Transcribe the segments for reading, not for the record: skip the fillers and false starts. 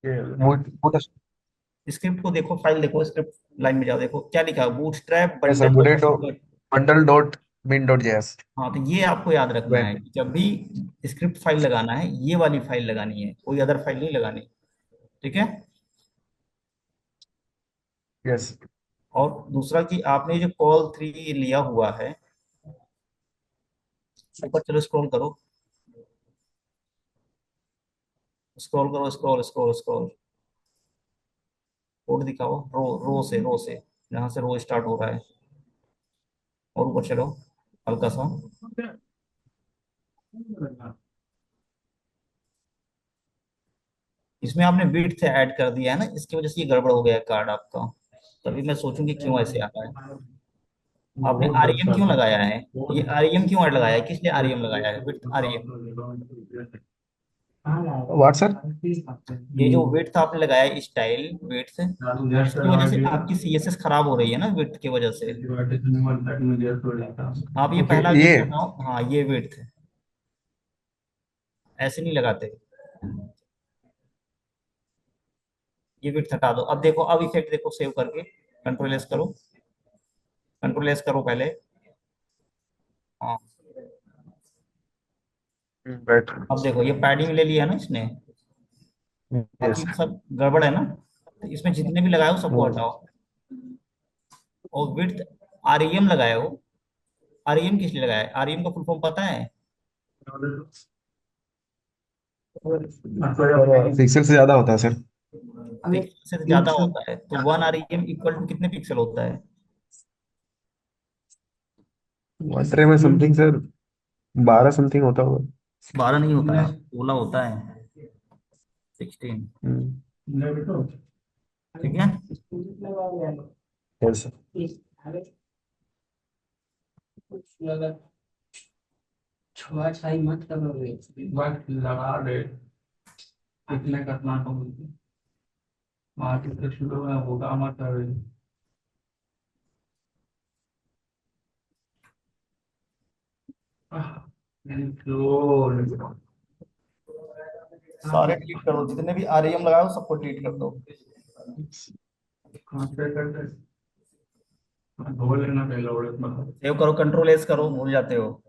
ये वो तो स्क्रिप्ट को देखो, फाइल देखो, स्क्रिप्ट लाइन में जाओ, देखो क्या लिखा है, बूटस्ट्रैप है sir, bundle bullet dot. Bundle dot bin dot JS. हाँ, तो ये आपको याद रखना है वेब। कि जब भी स्क्रिप्ट फाइल लगाना है, ये वाली फाइल लगानी है, कोई अदर फाइल नहीं लगानी। ठीक है। यस। और दूसरा कि आपने जो कॉल 3 लिया हुआ है, ऊपर चलो, स्क्रॉल करो, स्क्रॉल करो, स्क्रॉल स्क्रॉल स्क्रॉल। कोड दिखाओ, रो से जहाँ से रो स्टार्ट हो रहा है, और ऊपर चलो हल्का सा। इसमें आपने विड्थ ऐड कर दिया है ना, इसकी वजह से ये गड़बड़ हो गया है कार्ड आपका। तभी मैं सोचूंगी क्यों ऐसे आ रहा है। आपने आरईएम क्यों लगाया है? ये आरईएम क्यों ऐड लगाया है, किस लिए आरईएम लगाया है, विड्थ आरईएम? What sir? ये जो विड्थ आपने लगाया है, स्टाइल विड्थ, इसकी वजह से आपकी सीएसएस खराब हो रही है ना, विड्थ की वजह से। आप ये ओके पहला ये। विड्थ हटाओ, हाँ ये विड्थ, ऐसे नहीं लगाते। ये विड्थ हटा दो। अब देखो, अब इफेक्ट देखो, सेव करके कंट्रोल एस करो, कंट्रोल एस करो पहले। हाँ, राइट। अब देखो ये पैडिंग ले लिया ना इसने। अब यस। ये सब गड़बड़ है ना, तो इसमें जितने भी लगाए हो सबको हटाओ। और विड्थ आरईएम लगाया हो, आरईएम किस लिए लगाया है, आरईएम का फुल फॉर्म पता है? पिक्सल से ज्यादा होता है सर। पिक्सल से ज्यादा होता है, तो 1 आरईएम इक्वल टू कितने पिक्सल होता है? वन ट्रे में समथिंग सर, 12 समथिंग होता होगा। 12 नहीं होता है, 16 होता है, 16। ठीक है। यस। छुआछाई मत करोगे, वक्त लगा दे, इतने करना तो वहां से शुरू होगा मत करोगे। सारे डिलीट कर दो, जितने भी आरईएम लगाओ सबको डिलीट कर दो। सेव करो, कंट्रोल एस करो, भूल जाते हो।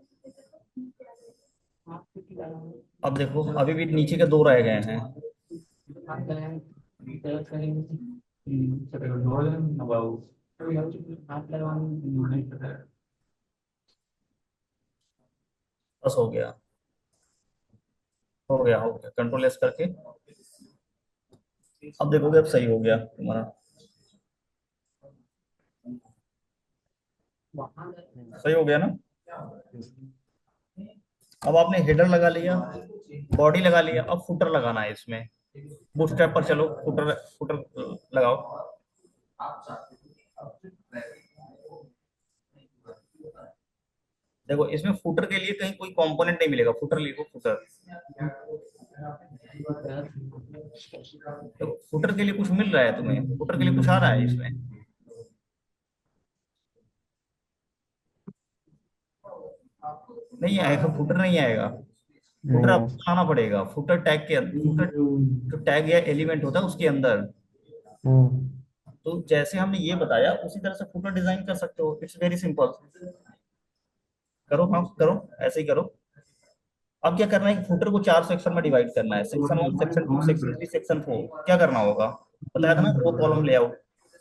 अब देखो, अभी भी नीचे के दो रह गए हैं। बस हो गया, हो गया, कंट्रोल एस करके। अब देखोगे, अब सही हो गया तुम्हारा। सही हो गया ना। अब आपने हेडर लगा लिया, बॉडी लगा लिया, अब फुटर लगाना है इसमें। बूटस्ट्रैप पर चलो, फुटर, फुटर लगाओ। देखो, इसमें फुटर के लिए कहीं कोई कंपोनेंट नहीं मिलेगा, फुटर लिखो, फुटर। तो फुटर के लिए कुछ मिल रहा है तुम्हें, फुटर के लिए कुछ आ रहा है इसमें? नहीं आएगा, फुटर नहीं आएगा। Footer no. आपको बनाना पड़ेगा, फुटर टैग के अंदर, फुटर जो टैग या एलिमेंट होता है उसके अंदर। तो जैसे हमने ये बताया, उसी तरह से फुटर डिजाइन कर सकते हो, इट्स वेरी सिंपल। करो, हाँ करो, ऐसे ही करो। अब क्या करना है कि फुटर को 4 सेक्शन में डिवाइड करना है, सेक्शन 1, सेक्शन 2, सेक्शन 3, सेक्शन 4। क्या करना होगा, बताया था ना, रो कॉलम लेआउट।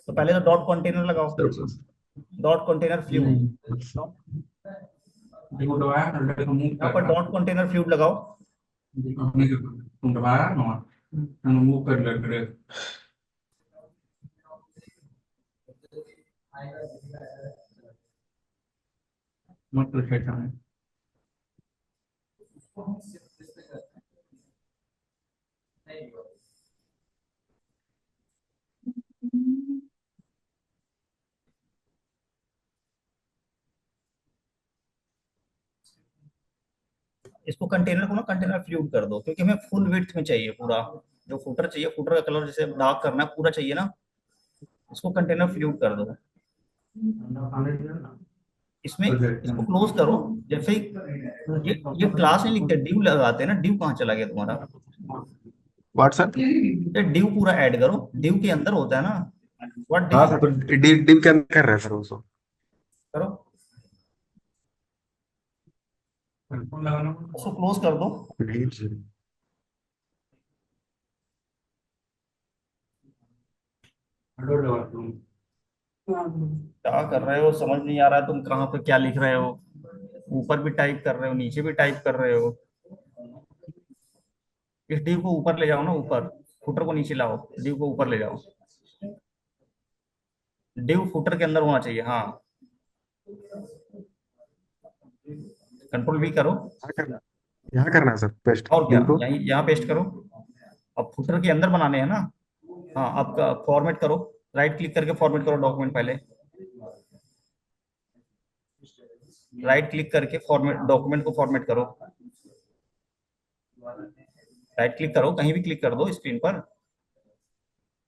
तो पहले तो डॉट कंटेनर लगाओ, डॉट कंटेनर फ्लूइड। यहाँ पर डॉट कंटेनर फ्लूइड लगाओ। इसको कंटेनर को ना कंटेनर फ्लूइड कर दो, क्योंकि हमें फुल विड्थ में चाहिए पूरा। जो फुटर चाहिए, फुटर का कलर जैसे डार्क करना है, पूरा चाहिए ना, इसको कंटेनर फ्लूइड कर दो। इसमें इसको क्लोज करो। जैसे ही ये क्लास नहीं लिखते, ड्यू लगाते हैं ना, ड्यू कहाँ चला गया तुम्हारा? व्हाट्सएप। ये डिव पूरा ऐड करो, डिव के अंदर होता है ना, व्हाट हाँ डिव। सर, तो डिव डिव के अंदर कर रहे हैं सर उसको। करो, उसको क्लोज कर दो। नहीं सर। क्या कर रहे हो, समझ नहीं आ रहा है तुम कहाँ पे क्या लिख रहे हो। ऊपर भी टाइप कर रहे हो, नीचे भी टाइप कर रहे हो। इस डिव को ऊपर ले जाओ ना, ऊपर। फुटर को नीचे लाओ, डिव को ऊपर ले जाओ। डिव फुटर के अंदर होना चाहिए, हाँ। कंट्रोल भी करो। यहाँ करना, यहाँ करना है सर पेस्ट और क्या, डिव को। यहीं यहाँ पेस्ट करो। अब फुटर के अंदर बनाने हैं ना। हाँ, आपका फॉर्मेट करो। राइट क्लिक करके फॉर्मेट करो डॉक्यूमेंट पहले। राइट क्लिक करके फॉर्मेट, डॉक्यूमेंट को फॉर्मेट करो। राइट क्लिक करो, कहीं भी क्लिक कर दो स्क्रीन पर।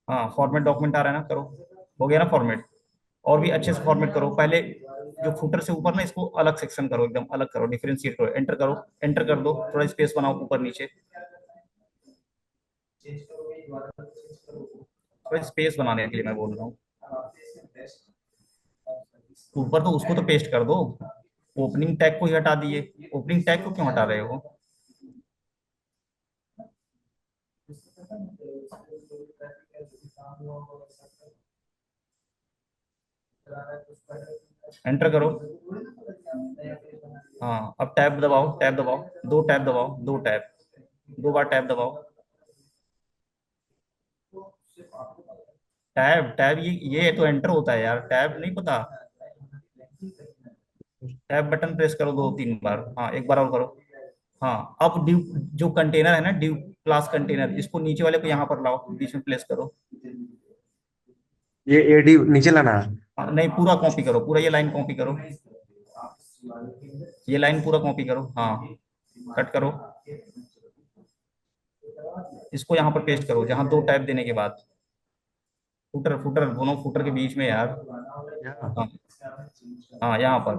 हाँ, फॉर्मेट डॉक्यूमेंट आ रहा है ना, करो। हो गया ना फॉर्मेट। और भी अच्छे से फॉर्मेट करो पहले। जो फुटर से ऊपर ना, इसको अलग सेक्शन करो, एकदम अलग करो, डिफरेंशिएट करो, एंटर करो। एंटर कर दो, थोड़ा स्पेस बनाओ ऊपर नीचे। थोड़ा स्पेस बनाने के लिए मैं बोल रहा हूँ। ऊपर तो उसको तो पेस्ट कर दो। ओपनिंग टैग को ही हटा दिए, ओपनिंग टैग को क्यों हटा रहे हो। एंटर करो। हाँ, अब टैब दबाओ, टैब दबाओ। दो टैब दबाओ, दो टैब। दो बार टैब दबाओ। टैब टैब, ये तो एंटर होता है यार, टैब नहीं पता। टैब बटन प्रेस करो दो तीन बार, हाँ एक बार और करो। हाँ, अब डिव, जो कंटेनर है ना, डिव क्लास कंटेनर, इसको नीचे वाले को यहाँ पर लाओ, बीच में प्लेस करो। ये डिव नीचे लाना है। हाँ, नहीं, पूरा कॉपी करो, पूरा ये लाइन कॉपी करो। ये लाइन पूरा कॉपी करो, हाँ। कट करो। इसको यहाँ पर पेस्ट करो, जहाँ दो टैब देने के बाद। फुटर फुटर दोनों फुटर के बीच में यार। यहाँ। हाँ। हाँ, यहाँ पर।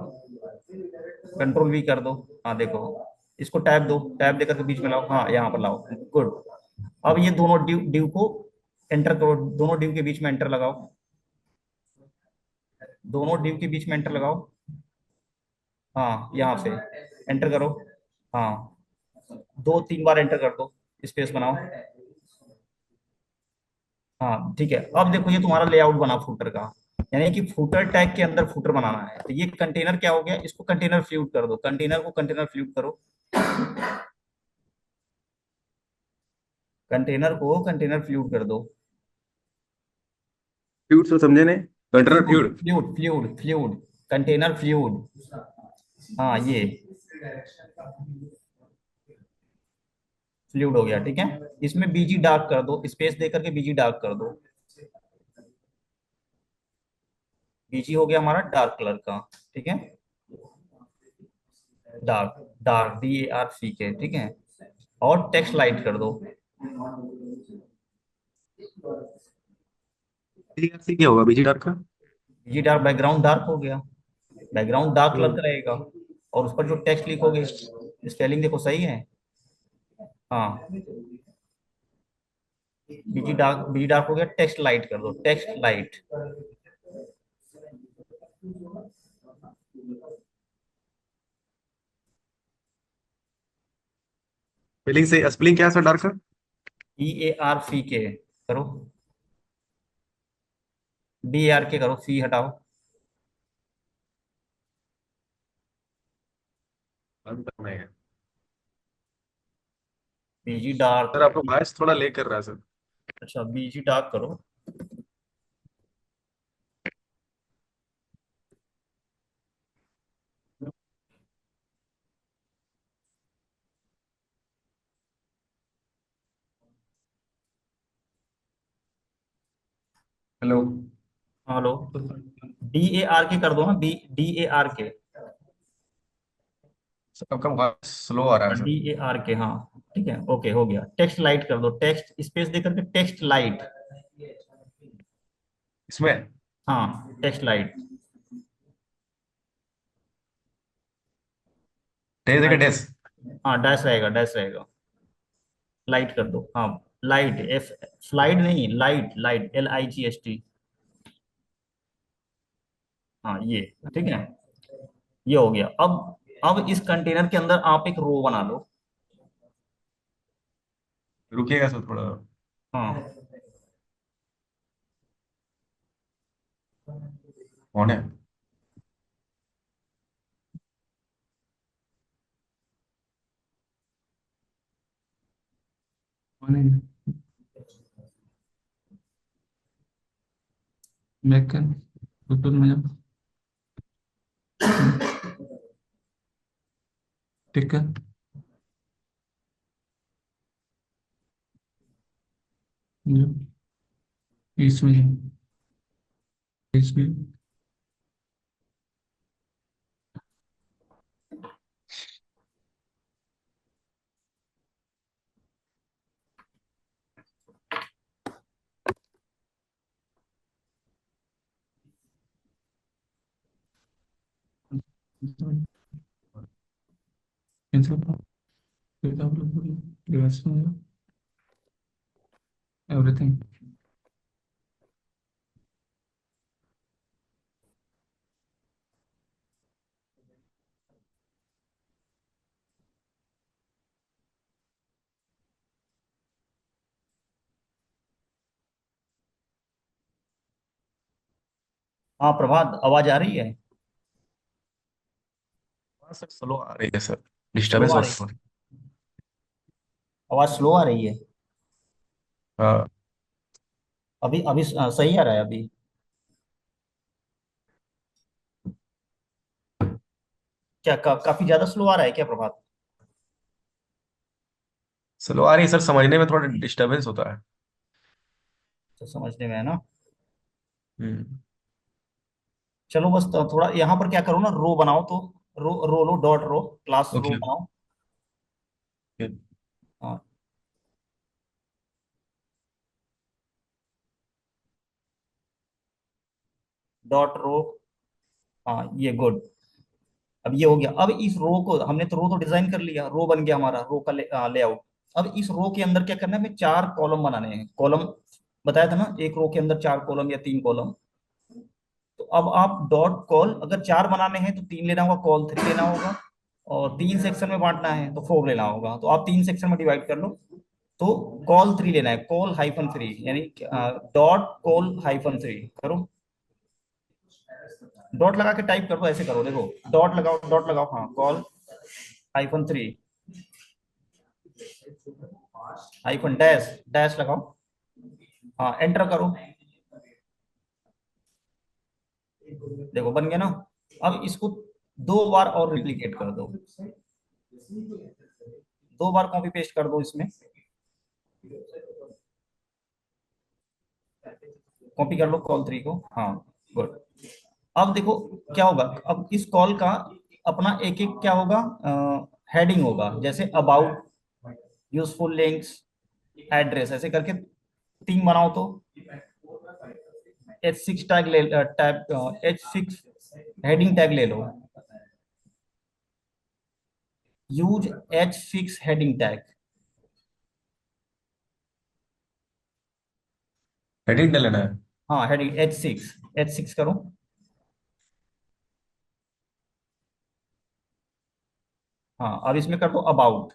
कंट्रोल भी कर दो। हाँ देखो, इसको टैब दो, टैब देकर के बीच में लाओ, हाँ यहाँ पर लाओ। गुड। अब ये दोनों डिव डिव को एंटर करो, दोनों डिव के बीच में एंटर लगाओ। दोनों डिव के बीच में एंटर लगाओ। हाँ, यहाँ से एंटर करो। हाँ, दो तीन बार एंटर कर दो, स्पेस बनाओ। हाँ ठीक है, अब देखो ये तुम्हारा लेआउट बना फुटर का। यानी कि फुटर टैग के अंदर फुटर बनाना है, तो ये कंटेनर क्या हो गया, इसको कंटेनर फ्लूट कर दो, कंटेनर को कंटेनर फ्लूट करो। कंटेनर को कंटेनर फ्लूट कर दो। फ्यूड तो समझे नहीं, container fluid fluid. Fluid fluid fluid. Container fluid. हाँ, ये फ्लूड हो गया, ठीक है। इसमें बीजी डार्क कर दो, स्पेस दे करके बीजी डार्क कर दो। बीजी हो गया हमारा डार्क कलर का, ठीक है। डार्क, डार्क DARC, ठीक है। और टेक्स्ट लाइट कर दो। DRC क्या होगा बीजी डार्क का? बीजी डार्क, बैकग्राउंड डार्क हो गया। बैकग्राउंड डार्क कलर हम्म। का रहेगा। और उस पर जो टेक्स्ट लिखोगे, स्पेलिंग देखो सही है। हाँ, बीजी डार्क हो गया, टेक्स्ट लाइट कर दो, टेक्स्ट लाइट। स्पेलिंग से, स्पेलिंग क्या है सर डार्क का? DARC करो। DARK करो, सी हटाओ। बंद करना है। बीजी डार्क। सर आपका वॉइस थोड़ा ले कर रहा है सर। अच्छा, बीजी डार्क करो। हेलो। हेलो। DARK कर दो ना, DARK। सर आपका वॉइस स्लो आ रहा है सर। DARK, हाँ। ठीक है, ओके, हो गया। टेक्स्ट लाइट कर दो, टेक्स्ट स्पेस दे करके टेक्स्ट लाइट। इसमें हाँ, टेक्स्ट लाइट। डेज है लाइट। डेज। हाँ, डैश रहेगा, डैश रहेगा। लाइट कर दो, हाँ। लाइट, एफ, फ्लाइट नहीं, लाइट, लाइट, LIGHT। हाँ ये, ठीक है, ये हो गया। अब इस कंटेनर के अंदर आप एक रो बना लो। रुकिएगा सर थोड़ा। हाँ, कौन है? कौन है? मैं कर बिल्कुल मैं ठीक है। इसमें इसमें एवरीथिंग। हाँ प्रभात, आवाज आ रही है? हाँ सर, स्लो आ रही है सर। स्लो डिस्टर्बेंस आ हो रही, रही है। आवाज स्लो आ रही है? हाँ। अभी अभी सही आ रहा है अभी? क्या काफी ज्यादा स्लो आ रहा है क्या प्रभात? स्लो आ रही है सर, समझने में थोड़ा डिस्टर्बेंस होता है। तो समझने में है ना। हम्म। चलो बस थोड़ा यहाँ पर क्या करो ना, रो बनाओ तो, रो रो लो, डॉट रो, क्लास रो ओके। बनाओ। हाँ, डॉट रो। हाँ ये गुड। अब ये हो गया। अब इस रो को हमने तो रो तो डिजाइन कर लिया, रो बन गया हमारा, रो का लेआउट। अब इस रो के अंदर क्या करना है, हमें चार कॉलम बनाने हैं। कॉलम बताया था ना, एक रो के अंदर चार कॉलम या तीन कॉलम। तो अब आप डॉट कॉल, अगर चार बनाने हैं तो तीन लेना होगा, कॉल थ्री लेना होगा। और तीन सेक्शन में बांटना है तो फोर लेना होगा। तो आप तीन सेक्शन में डिवाइड कर लो। तो कॉल थ्री लेना है, कॉल हाइफन थ्री, यानी डॉट कॉल हाइफन थ्री करो। डॉट लगा के टाइप कर दो, ऐसे करो, देखो, डॉट लगाओ, डॉट लगाओ, हाँ, call hyphen three, hyphen dash, dash लगाओ। हाँ एंटर करो, देखो बन गया ना। अब इसको दो बार और रिप्लिकेट कर दो, दो बार कॉपी पेस्ट कर दो इसमें। कॉपी कर लो कॉल थ्री को, हाँ, गुड। अब देखो क्या होगा, अब इस कॉल का अपना एक एक क्या होगा, हेडिंग होगा, जैसे अबाउट, यूजफुल लिंक्स, एड्रेस, ऐसे करके तीन बनाओ तो। H6 टैग ले, टैग H6 हेडिंग टैग ले लो। Use H6 heading tag. Edit लेना है। हाँ हेडिंग H6, H6 करो। हाँ अब इसमें कर दो अबाउट,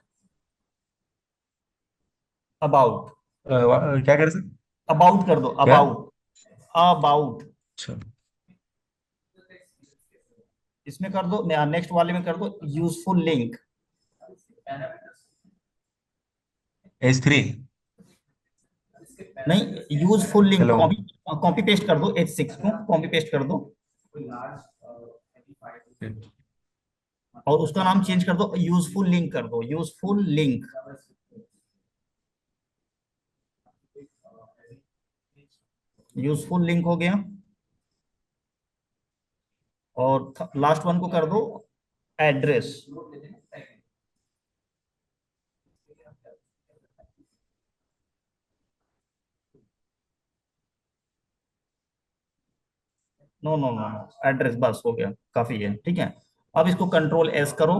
अबाउट, क्या कर सर? अबाउट कर दो, क्या? About, about. अच्छा। इसमें कर दो, नेक्स्ट वाले में कर दो यूजफुल लिंक। H3। नहीं, useful link, hello. Copy, copy paste कर दो, H6 को कॉपी पेस्ट कर दो। और उसका नाम चेंज कर दो, यूजफुल लिंक कर दो, यूजफुल लिंक। यूजफुल लिंक हो गया। और लास्ट वन को कर दो address. No no no no, address बस हो गया, काफी है, ठीक है। अब इसको कंट्रोल एस करो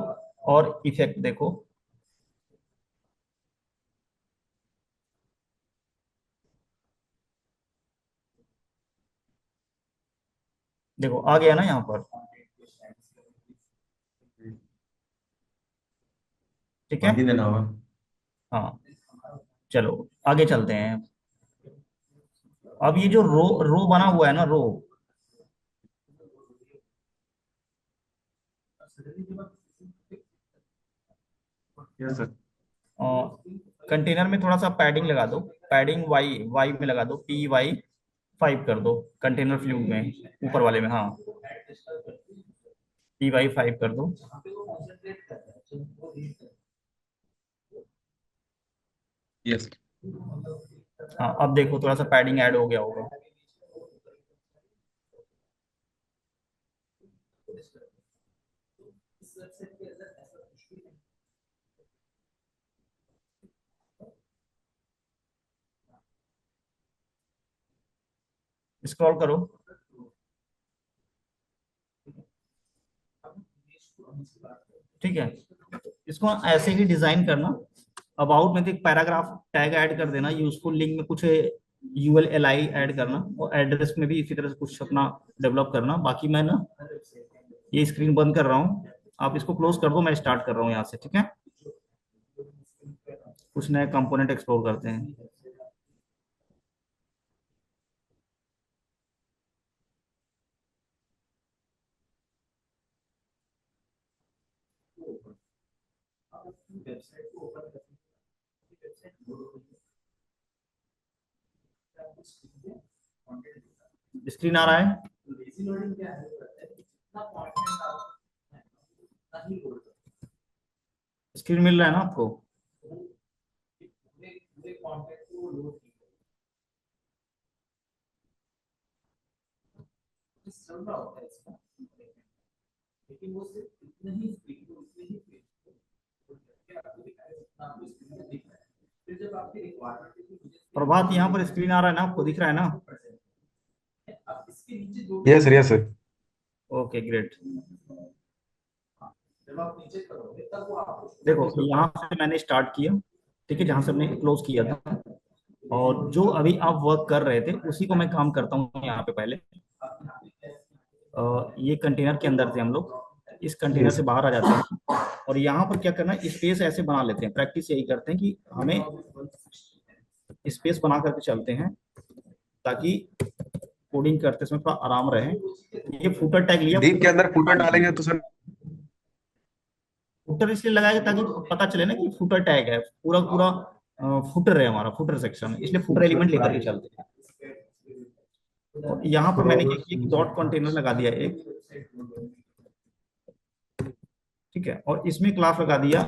और इफेक्ट देखो। देखो आ गया ना यहाँ पर। ठीक है। बाकी देना होगा। हाँ, चलो आगे चलते हैं। अब ये जो रो रो बना हुआ है ना, रो, यस सर। कंटेनर में थोड़ा सा पैडिंग लगा दो। पैडिंग वाई वाई में लगा दो, P Y 5 कर दो कंटेनर फ्लूइड में, ऊपर वाले में, हाँ, P Y 5 कर दो। यस। हाँ, अब देखो थोड़ा सा पैडिंग ऐड हो गया होगा। स्क्रॉल करो। ठीक है, इसको ऐसे ही डिजाइन करना। अबाउट में तो एक पैराग्राफ टैग ऐड कर देना, यूजफुल लिंक में कुछ ULLI ऐड करना, और एड्रेस में भी इसी तरह से कुछ अपना डेवलप करना। बाकी मैं ना ये स्क्रीन बंद कर रहा हूँ, आप इसको क्लोज कर दो, मैं स्टार्ट कर रहा हूँ यहाँ से। ठीक है, कुछ नए कंपोनेंट एक्सप्लोर करते हैं। स्क्रीन आ रहा है? स्क्रीन मिल रहा है ना आपको? प्रभात, यहाँ पर स्क्रीन आ रहा है ना आपको, दिख रहा है ना? Yes sir, yes sir. Okay great. देखो यहाँ से मैंने स्टार्ट किया, ठीक है, जहां से हमने क्लोज किया था, और जो अभी आप वर्क कर रहे थे उसी को मैं काम करता हूँ यहाँ पे। पहले ये कंटेनर के अंदर थे हम लोग, इस कंटेनर यस। से बाहर आ जाते हैं, और यहाँ पर क्या करना है, स्पेस ऐसे बना लेते हैं। प्रैक्टिस यही करते हैं कि हमें स्पेस बना करके चलते हैं, ताकि कोडिंग करते समय थोड़ा आराम रहे। ये फुटर टैग लिया, डीप के फुटर अंदर फुटर डालेंगे तो सर। फुटर इसलिए लगाएगा ताकि पता चले ना कि फुटर टैग है, पूरा पूरा फुटर है हमारा, फुटर सेक्शन है, इसलिए फुटर एलिमेंट लेकर के चलते हैं। और यहाँ पर मैंने क्या किया कि डॉट कंटेनर लगा दिया एक, ठीक है, और इसमें क्लास लगा दिया।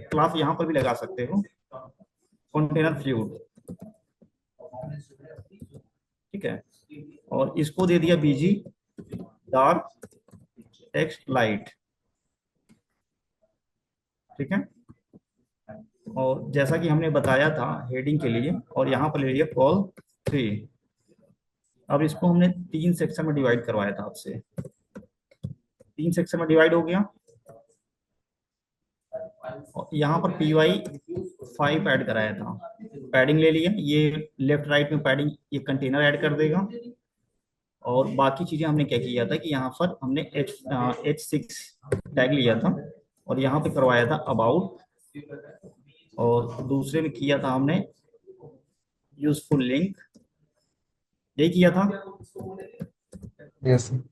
क्लास यहाँ पर भी लगा सकते हो, कंटेनर फ्लूइड, ठीक है, और इसको दे दिया BG डार्क टेक्स्ट लाइट। ठीक है, और जैसा कि हमने बताया था हेडिंग के लिए, और यहाँ पर ले लिया col 3। अब इसको हमने 3 सेक्शन में डिवाइड करवाया था आपसे, 3 सेक्शन में डिवाइड हो गया। और यहाँ पर PY 5 ऐड कराया था, पैडिंग ले लिया, ये लेफ्ट राइट में पैडिंग ये कंटेनर ऐड कर देगा। और बाकी चीजें हमने क्या किया था कि यहाँ पर हमने H6 टैग लिया था, और यहाँ पे करवाया था अबाउट, और दूसरे में किया था हमने यूजफुल लिंक, यही किया था, यस सर।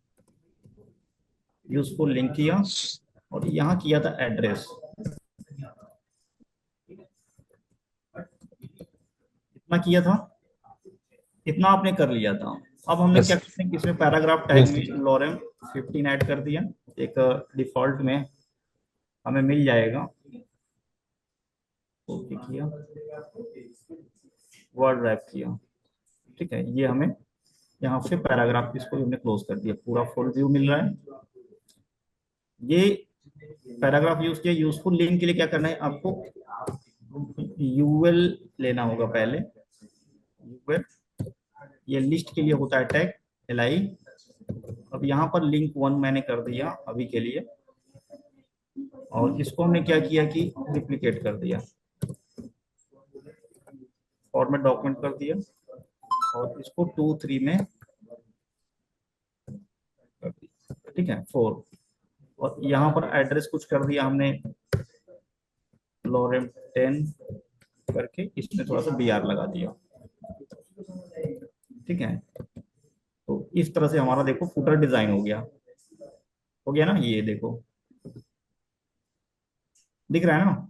यूजफुल लिंक किया, और यहाँ किया था एड्रेस। इतना किया था, इतना आपने कर लिया था। अब हमने यस क्या करते हैं कि इसमें पैराग्राफ टैग यस में लॉरेम 15 ऐड कर दिया, एक डिफॉल्ट में हमें मिल जाएगा। ओके किया, वर्ड रैप किया, ठीक है, ये हमें यहाँ से पैराग्राफ, इसको हमने क्लोज कर दिया, पूरा फुल व्यू मिल रहा है। ये पैराग्राफ यूज किया। यूजफुल लिंक के लिए क्या करना है आपको, UL लेना होगा पहले, UL, ये लिस्ट के लिए होता है टैग LI। अब यहाँ पर लिंक 1 मैंने कर दिया अभी के लिए, और इसको हमने क्या किया कि रिप्लिकेट कर दिया, फॉर्मेट डॉक्यूमेंट कर दिया, और इसको 2 3 में ठीक है 4, और यहाँ पर एड्रेस कुछ कर दिया हमने लोरेम 10 करके, इसमें थोड़ा सा BR लगा दिया। ठीक है, तो इस तरह से हमारा देखो फुटर डिजाइन हो गया ना, ये देखो दिख रहा है ना।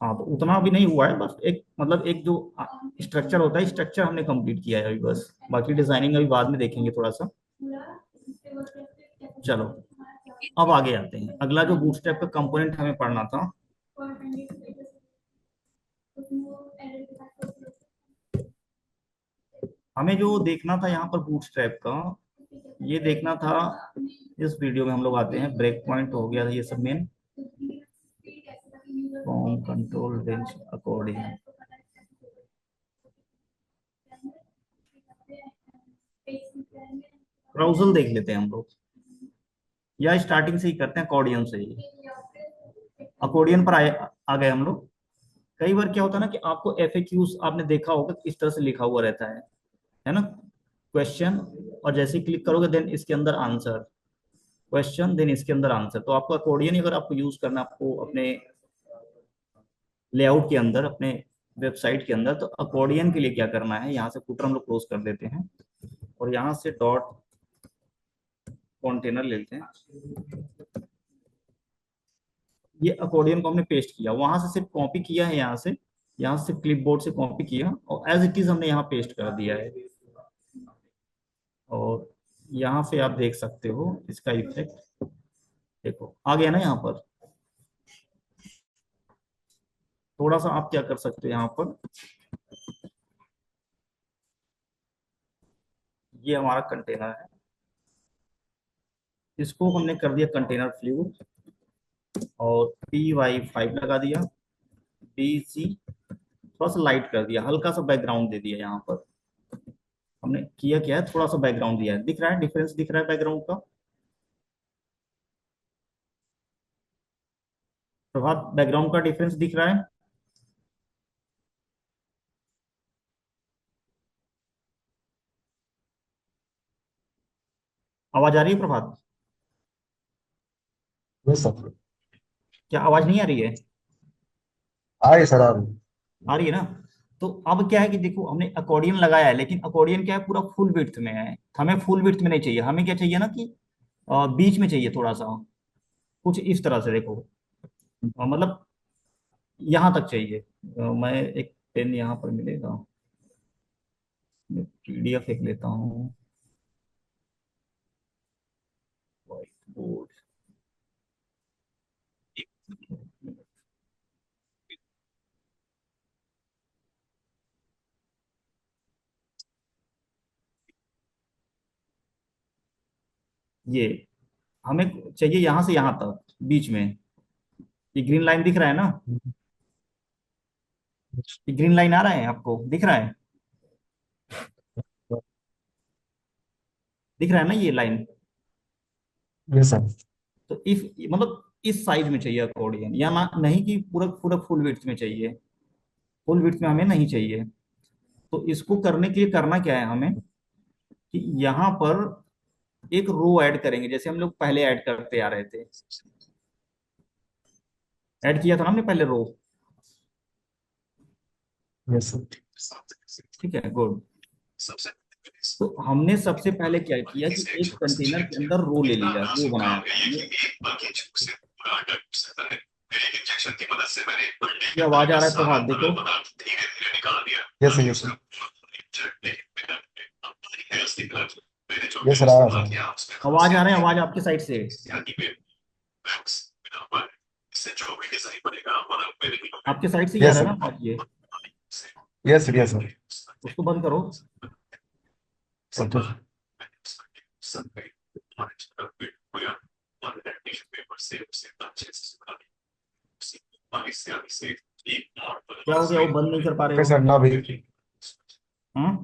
हाँ, तो उतना भी नहीं हुआ है, बस एक मतलब एक जो स्ट्रक्चर होता है, स्ट्रक्चर हमने कंप्लीट किया है अभी बस, बाकी डिजाइनिंग अभी बाद में देखेंगे थोड़ा सा। चलो, अब आगे आते हैं, अगला जो बूटस्ट्रैप का कंपोनेंट हमें पढ़ना था, हमें जो देखना था यहाँ पर बूटस्ट्रैप का, ये देखना था। इस वीडियो में हम लोग आते हैं, ब्रेक पॉइंट हो गया ये सब main, form control range according, carousel देख लेते हैं हम लोग, या स्टार्टिंग से ही करते हैं अकॉर्डियन से ही। अकॉर्डियन पर आए आ गए हम लोग। कई बार क्या होता है ना कि आपको FAQs आपने देखा होगा इस तरह से लिखा हुआ रहता है ना, क्वेश्चन, और जैसे ही क्लिक करोगे देन इसके अंदर आंसर, क्वेश्चन देन इसके अंदर आंसर। तो आपको अकॉर्डियन अगर आपको यूज करना है, आपको अपने लेआउट के अंदर, अपने वेबसाइट के अंदर, तो अकॉर्डियन के लिए क्या करना है, यहाँ से फुटर हम लोग क्लोज कर देते हैं, और यहाँ से डॉट कंटेनर लेते हैं। ये अकॉर्डियन को हमने पेस्ट किया, वहां से सिर्फ कॉपी किया है, यहाँ से क्लिपबोर्ड से कॉपी किया और एज इट इज हमने यहाँ पेस्ट कर दिया है। और यहाँ पे आप देख सकते हो इसका इफेक्ट, देखो आ गया ना यहाँ पर। थोड़ा सा आप क्या कर सकते हो यहाँ पर, ये हमारा कंटेनर है, इसको हमने कर दिया कंटेनर फ्लूइड, और PY5 लगा दिया, BC थोड़ा सा लाइट कर दिया, हल्का सा बैकग्राउंड दे दिया। यहाँ पर हमने किया क्या है, थोड़ा सा बैकग्राउंड दिया है, दिख रहा है डिफरेंस, दिख रहा है बैकग्राउंड का। प्रभात, बैकग्राउंड का डिफरेंस दिख रहा है। आवाज आ रही है प्रभात? Yes sir. क्या आवाज नहीं आ रही है? आए सर आ रही। आ रही है ना। तो अब क्या है कि देखो हमने अकॉर्डियन लगाया है, लेकिन अकॉर्डियन क्या है, पूरा फुल विड्थ में है, हमें फुल विड्थ में नहीं चाहिए, हमें क्या चाहिए ना कि बीच में चाहिए थोड़ा सा, कुछ इस तरह से देखो, मतलब यहाँ तक चाहिए। मैं एक पेन यहाँ पर मिलेगा, मैं PDF एक लेता हूँ, व्हाइट बोर्ड। ये हमें चाहिए यहाँ से यहाँ तक बीच में, ये ग्रीन लाइन दिख रहा है ना, ये ग्रीन लाइन आ रहा है, आपको दिख रहा है? दिख रहा है ना ये लाइन? Yes sir. तो इस मतलब इस साइज में चाहिए अकॉर्डियन, या ना नहीं कि पूरा पूरा फुल विड्थ में चाहिए, फुल विड्थ में हमें नहीं चाहिए। तो इसको करने के लिए करना क्या है हमें, कि यहाँ पर एक रो ऐड करेंगे, जैसे हम लोग पहले ऐड करते आ रहे थे, ऐड किया था ना हमने पहले रो। Yes sir. ठीक है, गुड। तो हमने सबसे पहले क्या किया कि एक कंटेनर के अंदर रो ले लिया, रो बनाया ये आवाज आ रहा है प्रभात, देखो। Yes sir. Yes sir. Yes sir आ रहा सर। आवाज आ रहा है, आवाज आपकी साइड से, आपके साइड से ही आ यस रहा है सर। ना आवाज ये, यस सर। Yes sir. उसको बंद करो। सर तो क्या हो गया, वो बंद नहीं कर पा रहे ओके हो? सर ना भी। हम्म।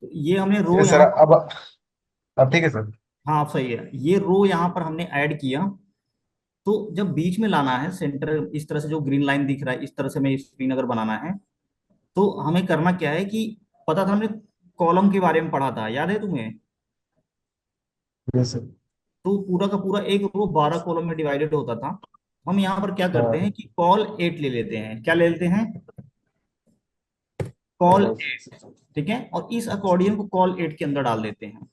तो ये हमने रो यस सर यहाँ, अब ठीक है सर। हाँ आप सही है, ये रो यहाँ पर हमने ऐड किया। तो जब बीच में लाना है सेंटर, इस तरह से जो ग्रीन लाइन दिख रहा है, इस तरह से मैं स्क्रीन अगर बनाना है, तो हमें करना क्या है कि पता था हमने कॉलम के बारे में पढ़ा था, याद है तुम्हें? Yes sir. तो पूरा का पूरा एक रो 12 कॉलम में डिवाइडेड होता था। हम यहाँ पर क्या करते हैं हाँ कि कॉल 8 ले लेते हैं। क्या ले लेते हैं? कॉल हाँ 8। ठीक है, और इस अकॉर्डियन को कॉल 8 के अंदर डाल देते हैं।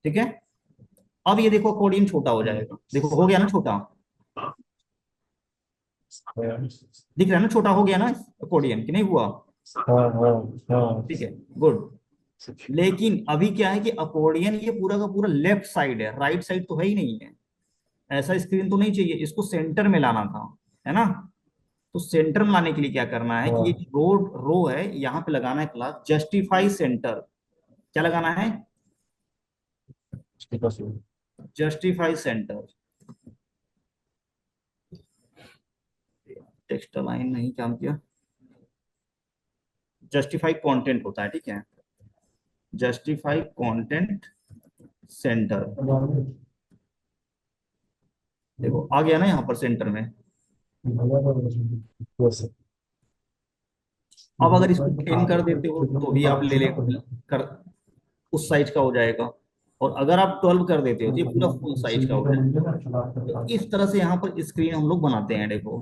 ठीक है, अब ये देखो अकॉर्डियन छोटा हो जाएगा, देखो हो गया ना छोटा, दिख रहा है ना, छोटा हो गया ना अकॉर्डियन, कि नहीं हुआ? हाँ हाँ हाँ। ठीक है, गुड। लेकिन अभी क्या है कि अकॉर्डियन ये पूरा का पूरा लेफ्ट साइड है, राइट साइड तो है ही नहीं है। ऐसा स्क्रीन तो नहीं चाहिए, इसको सेंटर में लाना था, है ना? तो सेंटर में लाने के लिए क्या करना है कि ये हाँ रो रो है, यहाँ पे लगाना है क्लास जस्टिफाई सेंटर। क्या लगाना है? ठीक है sir. Justify centre. Text line नहीं काम किया, जस्टिफाई कंटेंट होता है, ठीक है, जस्टिफाई कंटेंट सेंटर। देखो आ गया ना यहाँ पर सेंटर में। Yes sir. अब अगर इसको 10 कर देते हो तो भी आप ले ले कर उस साइज का हो जाएगा, और अगर आप 12 कर देते हो तो ये पूरा फुल साइज का हो जाएगा। तो इस तरह से यहाँ पर स्क्रीन हम लोग बनाते हैं, देखो।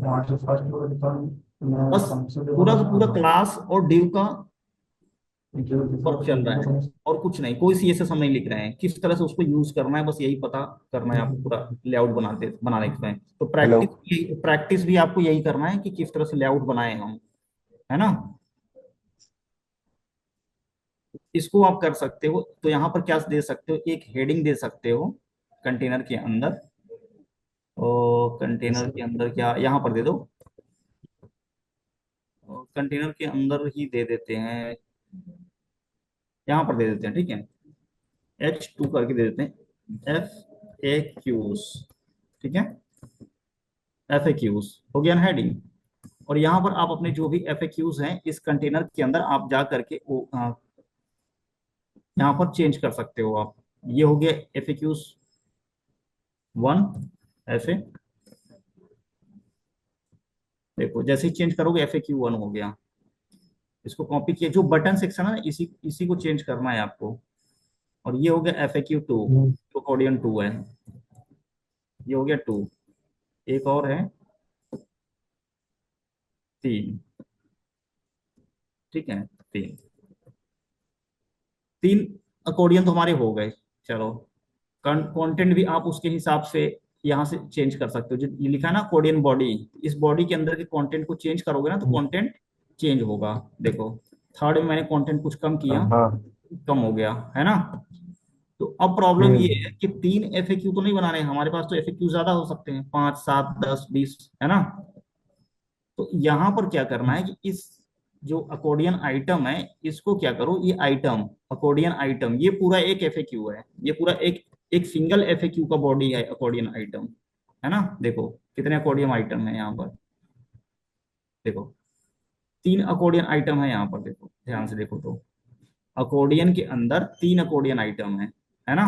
बस पूरा का पूरा क्लास और डिव का वर्क चल रहा है, और कुछ नहीं, कोई सीएसएस हम नहीं लिख रहे हैं, किस तरह से उसको यूज करना है बस यही पता करना है आपको, पूरा लेआउट बनाने के समय। तो हेलो। प्रैक्टिस भी आपको यही करना है कि किस तरह से लेआउट बनाए हम, है ना? इसको आप कर सकते हो, तो यहाँ पर क्या दे सकते हो, एक हेडिंग दे सकते हो कंटेनर के अंदर। और कंटेनर के अंदर क्या यहाँ पर दे दो, कंटेनर के अंदर ही दे देते हैं, यहाँ पर दे देते हैं, ठीक है, H2 करके दे देते हैं, FAQs। ठीक है, FAQs हो गया ना हेडिंग। और यहाँ पर आप अपने जो भी FAQs हैं इस कंटेनर के अंदर आप जा करके वो यहाँ पर चेंज कर सकते हो आप। ये हो गया FAQs 1 ऐसे। देखो जैसे ही चेंज करोगे FAQ 1 हो गया। इसको कॉपी किया, जो बटन सेक्शन है ना, इसी इसी को चेंज करना है आपको। और ये हो गया FAQ 2, जो कोडियन 2 है। ये हो गया 2। एक और है 3। ठीक है, 3। 3 अकॉर्डियन तो हमारे हो गए। चलो, कंटेंट भी आप उसके हिसाब से यहाँ से चेंज कर सकते हो। जो ये लिखा है ना कोडियन बॉडी, इस बॉडी के अंदर के कंटेंट को चेंज करोगे ना तो कंटेंट चेंज होगा। देखो थर्ड में मैंने कंटेंट कुछ कम किया, हाँ। कम हो गया, है ना? तो अब प्रॉब्लम ये है हम्म। कि 3 FAQ तो नहीं बनाने हैं हमारे पास, तो FAQ ज्यादा हो सकते हैं, 5 7 10 20, है ना? तो यहाँ पर क्या करना है कि इस जो अकोर्डियन आइटम है इसको क्या करो, ये आइटम अकोर्डियन आइटम ये पूरा एक FAQ है, ये पूरा एक एक सिंगल FAQ का बॉडी है अकोर्डियन आइटम, है ना? देखो कितने अकोर्डियन आइटम है यहाँ पर, देखो 3 अकोर्डियन आइटम है यहाँ पर, देखो ध्यान से देखो तो अकोर्डियन के अंदर 3 अकोर्डियन आइटम है ना?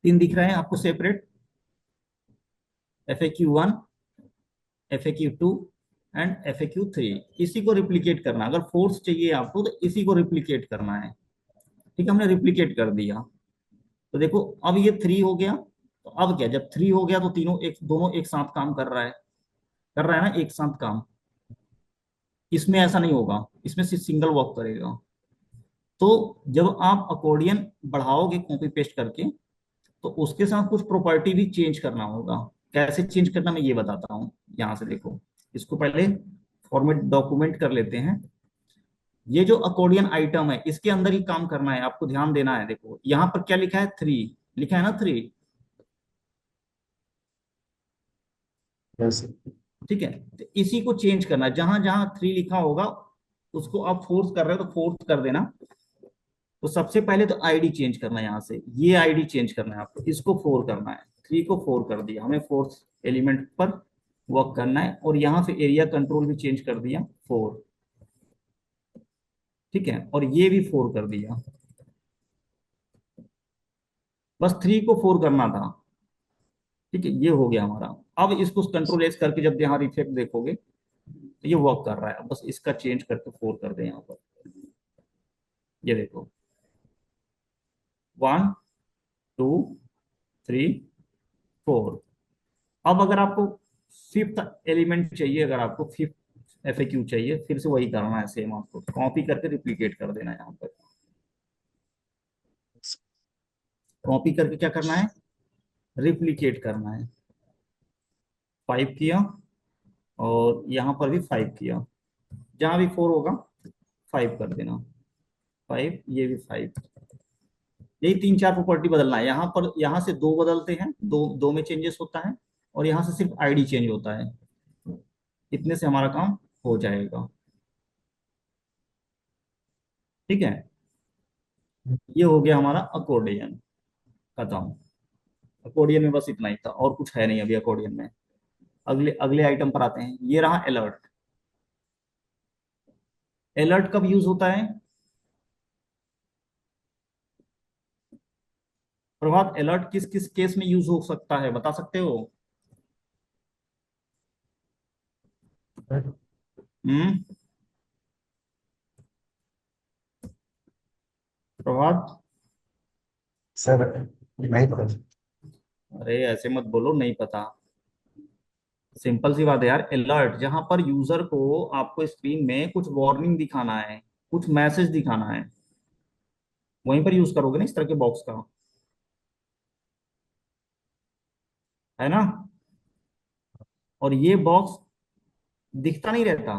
3 दिख रहे हैं आपको separate, FAQ 1, FAQ 2 and FAQ 3। इसी को रिप्लीकेट करना, अगर फोर्स चाहिए आपको तो इसी को रिप्लीकेट करना है। ठीक है, हमने रिप्लीकेट कर दिया। तो देखो अब ये 3 हो गया, तो अब क्या, जब 3 हो गया तो तीनों एक दोनों एक साथ काम कर रहा है, कर रहा है ना एक साथ काम। इसमें ऐसा नहीं होगा, इसमें सिर्फ सिंगल वर्क करेगा। तो जब आप अकॉर्डियन बढ़ाओगे कॉपी पेस्ट करके, तो उसके साथ कुछ प्रॉपर्टी भी चेंज करना होगा। कैसे चेंज करना मैं ये बताता हूँ। यहाँ से देखो, इसको पहले फॉर्मेट डॉक्यूमेंट कर लेते हैं। ये जो अकोर्डियन आइटम है इसके अंदर ही काम करना है, आपको ध्यान देना है। देखो यहाँ पर क्या लिखा है, 3 लिखा है ना, 3। यस। ठीक है, तो इसी को चेंज करना है, जहां जहां 3 लिखा होगा उसको आप फोर्स कर रहे हो तो फोर्स कर देना। तो सबसे पहले तो आईडी चेंज करना है, यहाँ से ये आईडी चेंज करना है आपको, इसको 4 करना है। 3 को 4 कर दिया, हमें फोर्थ एलिमेंट पर वर्क करना है, और यहाँ से एरिया कंट्रोल भी चेंज कर दिया 4। ठीक है, और ये भी 4 कर दिया। बस 3 को 4 करना था। ठीक है, ये हो गया हमारा। अब इसको कंट्रोल एस करके जब यहाँ इफेक्ट देखोगे तो ये वर्क कर रहा है। अब बस इसका चेंज करके 4 कर दें यहाँ पर। ये देखो, 1 2 3 4। अब अगर आपको फिफ्थ एलिमेंट चाहिए, अगर आपको फिफ्थ एफएक्यू चाहिए, फिर से वही करना है सेम, आपको कॉपी करके रिप्लिकेट कर देना है यहाँ पर। कॉपी करके क्या करना है, रिप्लिकेट करना है। 5 किया, और यहाँ पर भी 5 किया, जहां भी 4 होगा 5 कर देना। 5, ये भी 5। यही 3 4 प्रॉपर्टी बदलना है यहाँ पर। यहाँ से दो बदलते हैं, दो दो में चेंजेस होता है, और यहाँ से सिर्फ आईडी चेंज होता है। इतने से हमारा काम हो जाएगा। ठीक है, ये हो गया हमारा अकॉर्डियन, खत्म। अकॉर्डियन में बस इतना ही था, और कुछ है नहीं अभी अकॉर्डियन में। अगले अगले आइटम पर आते हैं। ये रहा अलर्ट। अलर्ट कब यूज होता है प्रभात? अलर्ट किस किस केस में यूज हो सकता है, बता सकते हो? हम्म, प्रभात। सर नहीं पता। अरे ऐसे मत बोलो नहीं पता। सिंपल सी बात है यार, अलर्ट जहां पर यूजर को, आपको स्क्रीन में कुछ वार्निंग दिखाना है, कुछ मैसेज दिखाना है, वहीं पर यूज करोगे ना इस तरह के बॉक्स का, है ना? और ये बॉक्स दिखता नहीं रहता।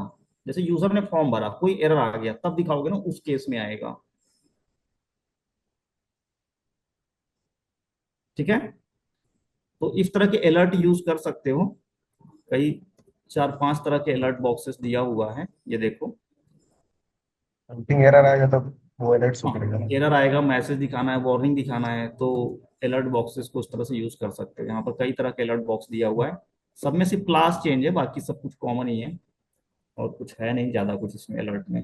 जैसे यूजर ने फॉर्म भरा, कोई एरर आ गया, तब दिखाओगे ना, उस केस में आएगा। ठीक है, तो इस तरह के अलर्ट यूज कर सकते हो। कई 4 5 तरह के अलर्ट बॉक्सेस दिया हुआ है, ये देखो। समथिंग एरर आएगा तब वो अलर्ट शो हाँ, करेगा ना। एरर आएगा, मैसेज दिखाना है, वार्निंग दिखाना है, तो अलर्ट बॉक्सेस को उस तरह से यूज कर सकते हो। यहाँ पर कई तरह के अलर्ट बॉक्स दिया हुआ है। सब में सिर्फ क्लास चेंज है, बाकी सब कुछ कॉमन ही है। और कुछ है नहीं ज्यादा कुछ इसमें अलर्ट में।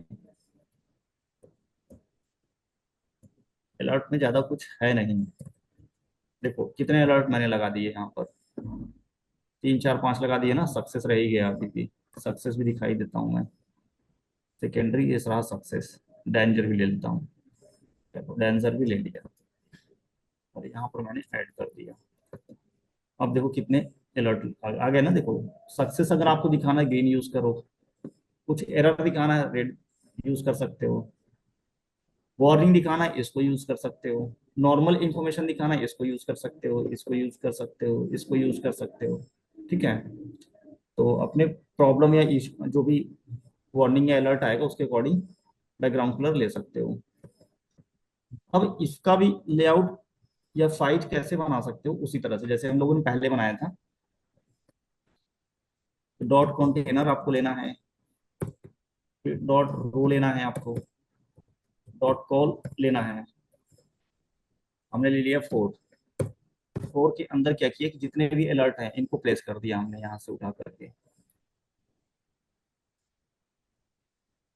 अलर्ट में ज्यादा कुछ है नहीं। देखो कितने अलर्ट मैंने लगा दिए यहाँ पर, 3 4 5 लगा दिए ना। सक्सेस रह ही गया अभी भी, सक्सेस भी दिखाई देता हूँ मैं। सेकेंडरी ये रहा सक्सेस। डेंजर भी ले लेता हूँ, देखो डेंजर भी ले लिया, और यहाँ पर मैंने ऐड कर दिया। अब देखो कितने अलर्ट आ गए ना, देखो। सक्सेस अगर आपको दिखाना है, ग्रीन यूज करो। कुछ एरर दिखाना है, रेड यूज कर सकते हो। वार्निंग दिखाना है, इसको यूज कर सकते हो। नॉर्मल इंफॉर्मेशन दिखाना है, इसको यूज कर सकते हो, इसको यूज कर सकते हो, इसको यूज कर सकते हो। ठीक है, तो अपने प्रॉब्लम या जो भी वार्निंग या अलर्ट आएगा उसके अकॉर्डिंग बैकग्राउंड कलर ले सकते हो। अब इसका भी लेआउट या साइज कैसे बना सकते हो, उसी तरह से जैसे हम लोगों ने पहले बनाया था। डॉट कंटेनर आपको लेना है, फिर डॉट रो लेना है आपको, डॉट कॉल लेना है। हमने ले लिया 4। 4 के अंदर क्या किया कि जितने भी अलर्ट हैं इनको प्लेस कर दिया हमने यहाँ से उठा करके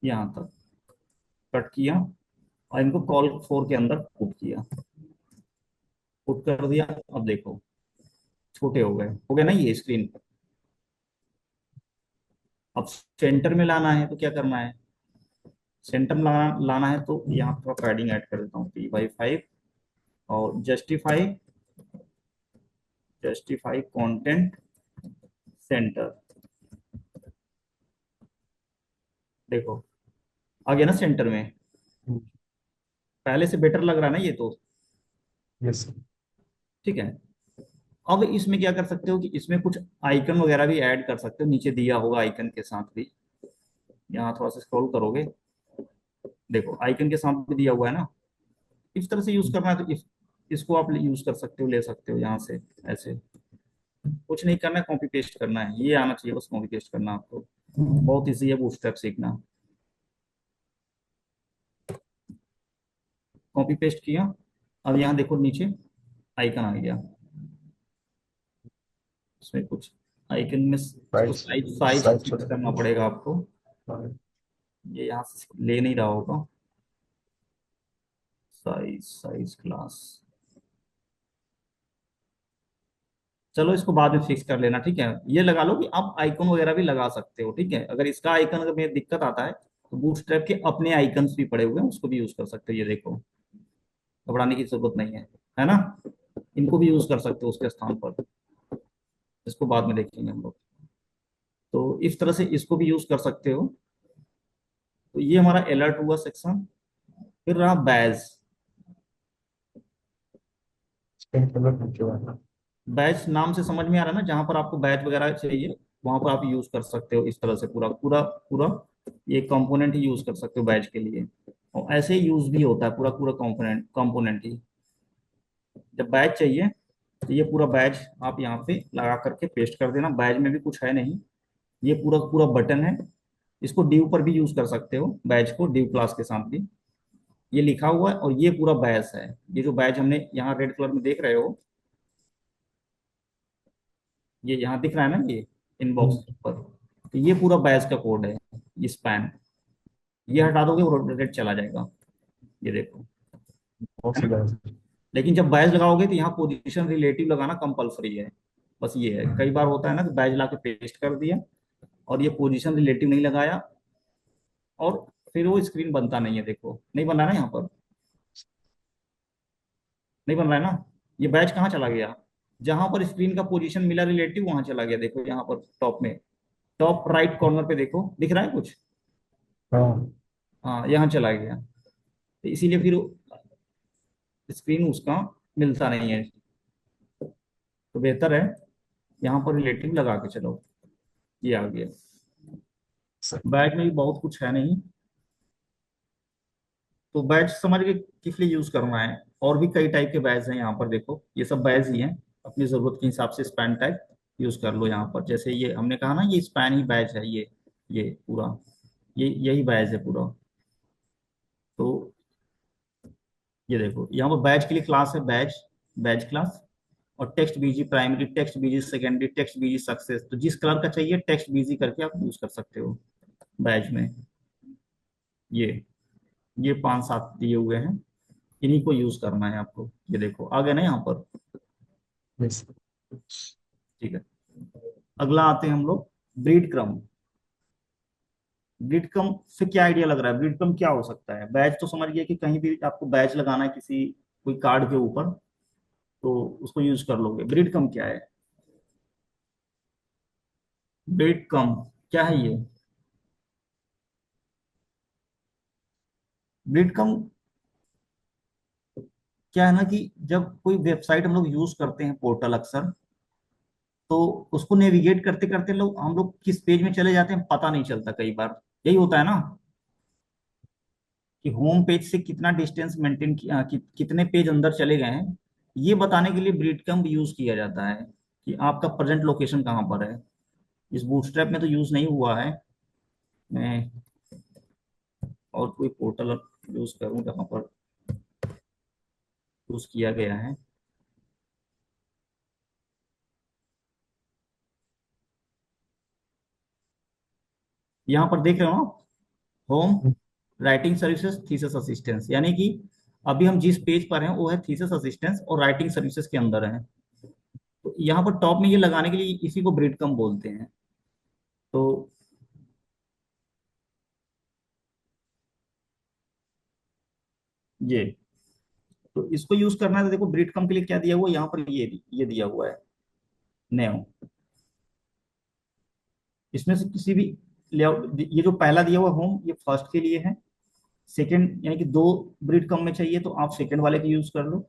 यहाँ तक कट किया, और इनको कॉल 4 के अंदर पुट किया, पुट कर दिया। अब देखो छोटे हो गए ना ये स्क्रीन पर। अब सेंटर में लाना है तो क्या करना है, सेंटर में लाना है तो यहाँ पर पैडिंग ऐड कर देता हूँ, P/5। और जस्टिफाई, जस्टिफाई कंटेंट सेंटर। देखो आ गया ना सेंटर में। पहले से बेटर लग रहा है ना ये तो। यस। ठीक है, अब इसमें क्या कर सकते हो कि इसमें कुछ आइकन वगैरह भी ऐड कर सकते हो, नीचे दिया होगा आइकन के साथ भी। यहाँ थोड़ा सा स्क्रॉल करोगे, देखो आइकन के साथ भी दिया हुआ है ना। इस तरह से यूज करना है तो इसको आप यूज कर सकते हो, ले सकते हो यहाँ से। ऐसे कुछ नहीं करना है, कॉपी पेस्ट करना है, ये आना चाहिए बस, कॉपी पेस्ट करना आपको। बहुत ईजी है बूटस्ट्रैप सीखना। कॉपी पेस्ट किया, अब यहाँ देखो नीचे आइकन आ गया। इसमें कुछ आइकन में इसको right. Size size side fix छोटा करना करना। पड़ेगा आपको। ये यहाँ से ले नहीं रहा होगा। साइज साइज क्लास, चलो इसको बाद में फिक्स कर लेना, ठीक है। ये लगा लो कि आप आइकन वगैरह भी लगा सकते हो, ठीक है। अगर इसका आइकन अगर में दिक्कत आता है तो बूटस्ट्रैप के अपने आइकन्स भी पड़े हुए हैं, उसको भी यूज कर सकते हो। ये देखो, घबराने की जरूरत नहीं है ना। इनको भी यूज कर सकते हो उसके स्थान पर। इसको बाद में देखेंगे हम लोग। तो इस तरह से इसको भी यूज कर सकते हो। तो ये हमारा अलर्ट हुआ सेक्शन। फिर रहा बैज। स्पेन कलर नीचे वाला। बैच नाम से समझ में आ रहा है ना, जहां पर आपको बैच वगैरह चाहिए वहां पर आप यूज कर सकते हो। इस तरह से पूरा पूरा पूरा ये कंपोनेंट ही यूज कर सकते हो बैच के लिए। और ऐसे यूज भी होता है पूरा पूरा कंपोनेंट कंपोनेंट ही। जब बैच चाहिए तो ये पूरा बैच आप यहाँ पे लगा करके पेस्ट कर देना। बैच में भी कुछ है नहीं, ये पूरा पूरा बटन है। इसको डिव पर भी यूज कर सकते हो, बैच को डिव क्लास के साथ भी। ये लिखा हुआ है और ये पूरा बैच है। ये जो बैच हमने यहाँ रेड कलर में देख रहे हो, ये यहाँ दिख रहा है ना, ये इनबॉक्स हम्म, पर। तो ये पूरा बैच का कोड है, ये स्पैन। ये हटा दोगे वो रोटेट चला जाएगा। ये देखो, बहुत है सी ना। बात। लेकिन जब बैच लगाओगे तो यहाँ पोजीशन रिलेटिव लगाना कंपलसरी है। बस ये है, कई बार होता है ना कि बैच ला के पेस्ट कर दिया और ये पोजीशन रिलेटिव नहीं लगाया, और फिर वो स्क्रीन बनता नहीं है। देखो नहीं बन रहा है ना यहाँ पर, नहीं बन रहा है ना। ये बैच कहाँ चला गया, जहां पर स्क्रीन का पोजीशन मिला रिलेटिव वहां चला गया। देखो यहाँ पर टॉप में, टॉप राइट कॉर्नर पे देखो, दिख रहा है कुछ। हाँ। हाँ, यहाँ चला गया। तो इसीलिए फिर स्क्रीन उसका मिलता नहीं है। तो बेहतर है यहाँ पर रिलेटिव लगा के चलो। ये आ गया। सही। बैच में भी बहुत कुछ है नहीं। तो बैच समझ के किस लिए यूज करना है। और भी कई टाइप के बैच हैं यहाँ पर, देखो ये सब बैच ही हैं। अपनी जरूरत के हिसाब से स्पैन टाइप यूज कर लो यहाँ पर। जैसे ये हमने कहा ना, ये स्पैन ही बैच है। ये पूरा, ये यही बैच है पूरा। तो ये देखो यहाँ पर बैच के लिए क्लास है, बैच बैच क्लास। और टेक्स्ट बीजी प्राइमरी, टेक्स्ट बीजी सेकेंडरी, टेक्स्ट बीजी सक्सेस। तो जिस कलर का चाहिए टेक्स्ट बीजी करके आप यूज कर सकते हो बैच में। ये ये 5-7 दिए हुए हैं, इन्हीं को यूज करना है आपको। ये देखो आ गया ना यहाँ पर। यस। ठीक है। अगला आते हैं हम लोग, ब्रीड क्रम। ब्रीड क्रम से क्या आइडिया लग रहा है, ब्रीड क्रम क्या हो सकता है। बैच तो समझ गया कि कहीं भी आपको बैच लगाना है किसी कोई कार्ड के ऊपर, तो उसको यूज कर लोगे। ब्रीड क्रम क्या है, ब्रीड क्रम क्या है ये। ब्रीड क्रम क्या है ना कि जब कोई वेबसाइट हम लोग यूज करते हैं, पोर्टल अक्सर, तो उसको नेविगेट करते करते लोग हम लोग किस पेज में चले जाते हैं पता नहीं चलता कई बार। यही होता है ना कि होम पेज से कितना डिस्टेंस मेंटेन किया, कितने पेज अंदर चले गए हैं। ये बताने के लिए ब्रीडकम्ब यूज किया जाता है कि आपका प्रेजेंट लोकेशन कहाँ पर है। इस बूटस्ट्रैप में तो यूज नहीं हुआ है। मैं और कोई पोर्टल यूज करूँ जहाँ पर यूज किया गया है। यहाँ पर देख रहे हो आप, home, writing services, thesis assistance. यानी कि अभी हम जिस पेज पर हैं वो है थीसिस असिस्टेंस और राइटिंग सर्विसेज के अंदर है। तो यहाँ पर टॉप में ये लगाने के लिए इसी को ब्रीडकम्ब बोलते हैं। तो ये, तो इसको यूज करना है तो देखो ब्रीड कम के लिए क्या दिया हुआ है यहाँ पर, ये दिया हुआ है नेम। इसमें से किसी भी लेआउट, ये जो पहला दिया हुआ होम ये फर्स्ट के लिए है। सेकंड यानी कि दो ब्रीड कम में चाहिए तो आप सेकंड वाले की यूज कर लो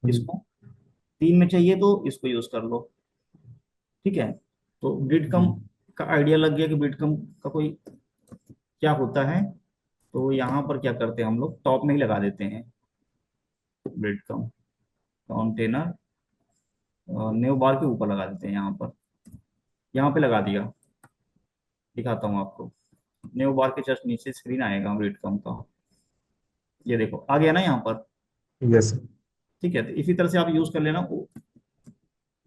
इसको। तीन में चाहिए तो इसको यूज कर लो, ठीक है। तो ब्रीड कम का आइडिया लग गया कि ब्रीड कम का कोई क्या होता है। तो यहाँ पर क्या करते हैं हम लोग, टॉप में ही लगा देते हैं ब्रीड कम कंटेनर, न्यू बार के ऊपर लगा देते हैं यहाँ पर। यहाँ पे लगा दिया, दिखाता हूँ आपको। न्यू बार के जस्ट नीचे स्क्रीन आएगा रेड कम का। ये देखो आ गया ना यहाँ पर। यस। ठीक है, तो इसी तरह से आप यूज कर लेना,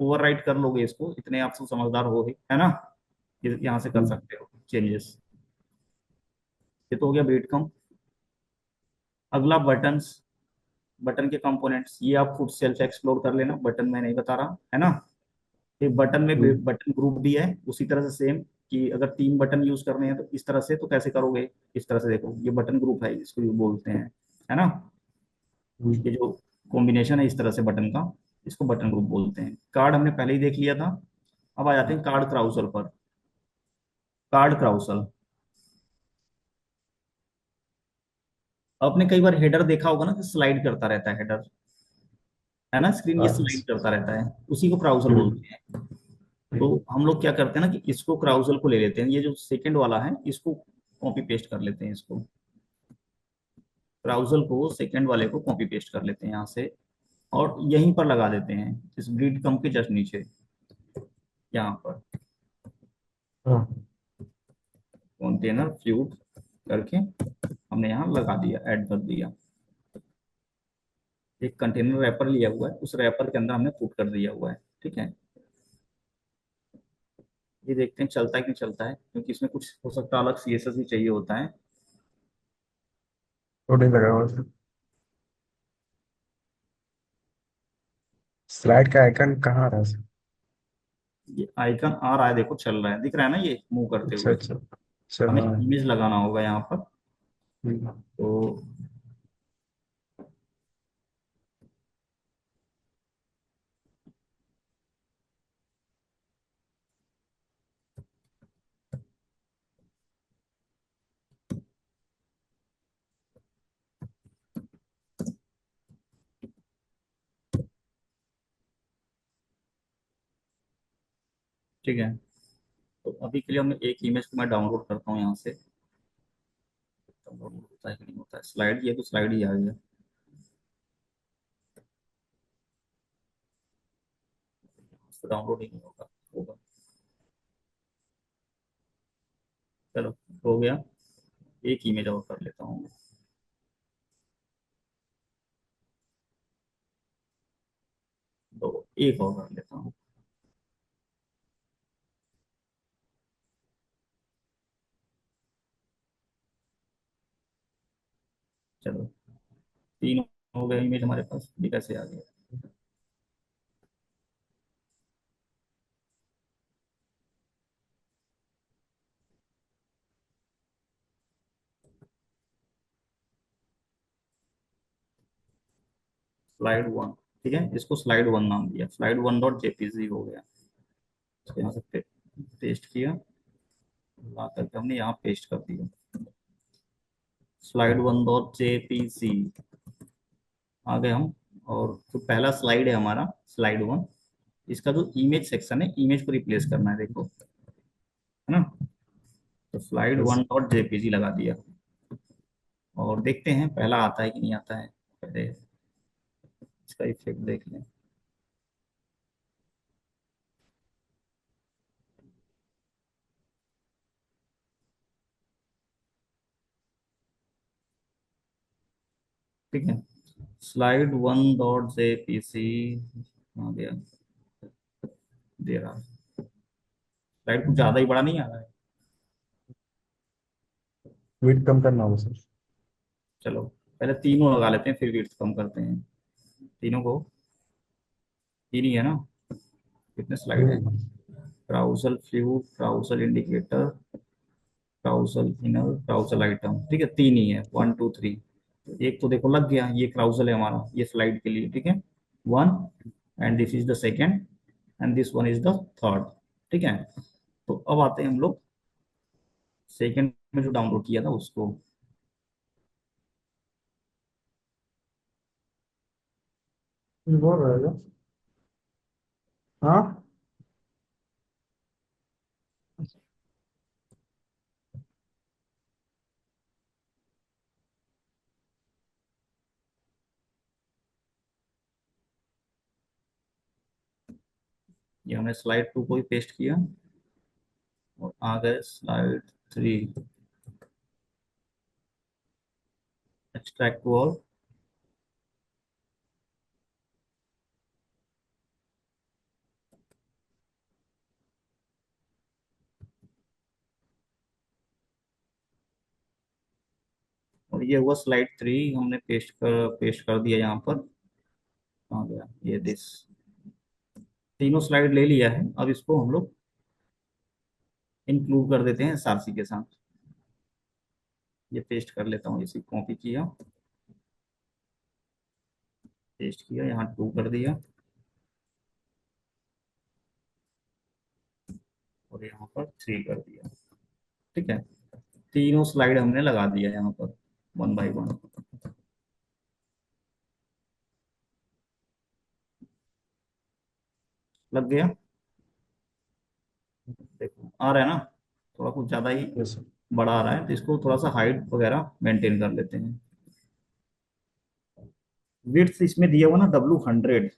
ओवर राइट कर लोगे इसको, इतने आप सब समझदार हो गए है ना। ये यहाँ से कर सकते हो चेंजेस। ये तो हो गया बीट कम। अगला बटन्स, बटन के कंपोनेंट्स, ये आप खुद सेल्फ एक्सप्लोर कर लेना, बटन मैं नहीं बता रहा है ना। एक बटन में हम्म, बटन ग्रुप भी है उसी तरह से सेम, कि अगर 3 बटन यूज करने हैं तो इस तरह से, तो कैसे करोगे? इस तरह से देखो, ये बटन ग्रुप है, इसको ये बोलते हैं, है ना? ये हम्म। जो कॉम्बिनेशन है इस तरह से बटन का, इसको बटन ग्रुप बोलते हैं। कार्ड हमने पहले ही देख लिया था। अब आ जाते हैं कार्ड क्राउसल पर। कार्ड क्राउसल, आपने कई बार हेडर देखा होगा ना, कि स्लाइड करता रहता है हेडर, है ना? स्क्रीन ये हाँ, स्लाइड करता रहता है, उसी को क्राउसल हम्म, बोलते हैं। तो हम लोग क्या करते हैं ना, कि इसको क्राउसल को ले लेते हैं, ये जो सेकंड वाला है इसको कॉपी पेस्ट कर लेते हैं, इसको क्राउसल को सेकंड वाले को कॉपी पेस्ट कर लेते हैं यहाँ से, और यहीं पर लगा देते हैं, इस ब्रीड कम के जस्ट नीचे, यहाँ पर हाँ, कंटेनर फ्लूट करके हमने यहाँ लगा दिया, ऐड कर दिया। एक कंटेनर रैपर लिया हुआ है, उस रैपर के अंदर हमने पुट कर दिया हुआ है, ठीक है। ये देखते हैं चलता है कि नहीं चलता है, क्योंकि इसमें कुछ हो सकता है अलग सीएसएस भी चाहिए होता है। तो नहीं लगा हुआ सर। स्लाइड का आइकन कहाँ आ रहा है सर? ये आइकन आ रहा है, देखो चल रहा है, दिख रहा है ना ये मूव करते अच्छा, हुए। अच्छा, अच्छा, हमें हाँ। इमेज लगाना होगा यहाँ पर। हम्म, तो ठीक है, तो अभी के लिए मैं एक इमेज को मैं डाउनलोड करता हूँ यहाँ से। डाउनलोड होता है कि नहीं होता है? स्लाइड, ये तो स्लाइड ही आ गया, उसको डाउनलोड ही नहीं होगा, होगा। चलो, हो गया। एक इमेज और कर लेता हूँ, दो, एक और कर लेता हूँ। चलो, 3 हो गए इमेज हमारे पास, ये कैसे आ गया? स्लाइड 1, ठीक है, इसको स्लाइड 1 नाम दिया, slide1.jpg हो गया। इसको यहाँ से पेस्ट किया, ला करके हमने यहाँ पेस्ट कर दिया, slide1.jpg आ गए हम। और जो पहला स्लाइड है हमारा, slide 1, इसका जो इमेज सेक्शन है, इमेज को रिप्लेस करना है, देखो, है ना? तो स्लाइड बस। वन डॉट जेपीजी लगा दिया, और देखते हैं पहला आता है कि नहीं आता है। पहले इसका इफेक्ट देख लें। ठीक है, slide1.jpg आ गया, दे रहा है। स्लाइड कुछ ज्यादा ही बड़ा नहीं आ रहा है। वेट कम करना होगा सर। चलो, पहले तीनों लगा लेते हैं, फिर विड्थ कम करते हैं। तीनों को, तीन ही है ना? कितने स्लाइड है? हम्म, ब्राउजल फ्लूट, carousel indicator, carousel inner, carousel item, ठीक है, तीन ही है, 1 2 3। एक तो देखो लग गया, ये क्राउजल है हमारा, ये स्लाइड के लिए, ठीक है, 1, and this is the second, and this one is the third, ठीक है। तो अब आते हैं हम लोग सेकेंड में जो डाउनलोड किया था उसको। बोल रहेगा। हाँ। ये हमने स्लाइड 2 को भी पेस्ट किया, और आ गए स्लाइड 3, एक्सट्रैक्ट टू ऑल। और ये हुआ स्लाइड 3, हमने पेस्ट कर दिया यहाँ पर। आ गया ये दिस, तीनों स्लाइड ले लिया है, अब इसको हम लोग इंक्लूड कर देते हैं सारसी के साथ। ये पेस्ट कर लेता हूँ, इसी कॉपी किया, पेस्ट किया, यहाँ 2 कर दिया, और यहाँ पर 3 कर दिया। ठीक है, तीनों स्लाइड हमने लगा दिया यहाँ पर, 1 बाई 1। लग गया? देखो आ रहा है ना, थोड़ा कुछ ज्यादा ही यस सर। बड़ा आ रहा है, तो इसको थोड़ा सा हाइट वगैरह मेंटेन कर लेते हैं। विड्थ इसमें दिया हुआ ना W100,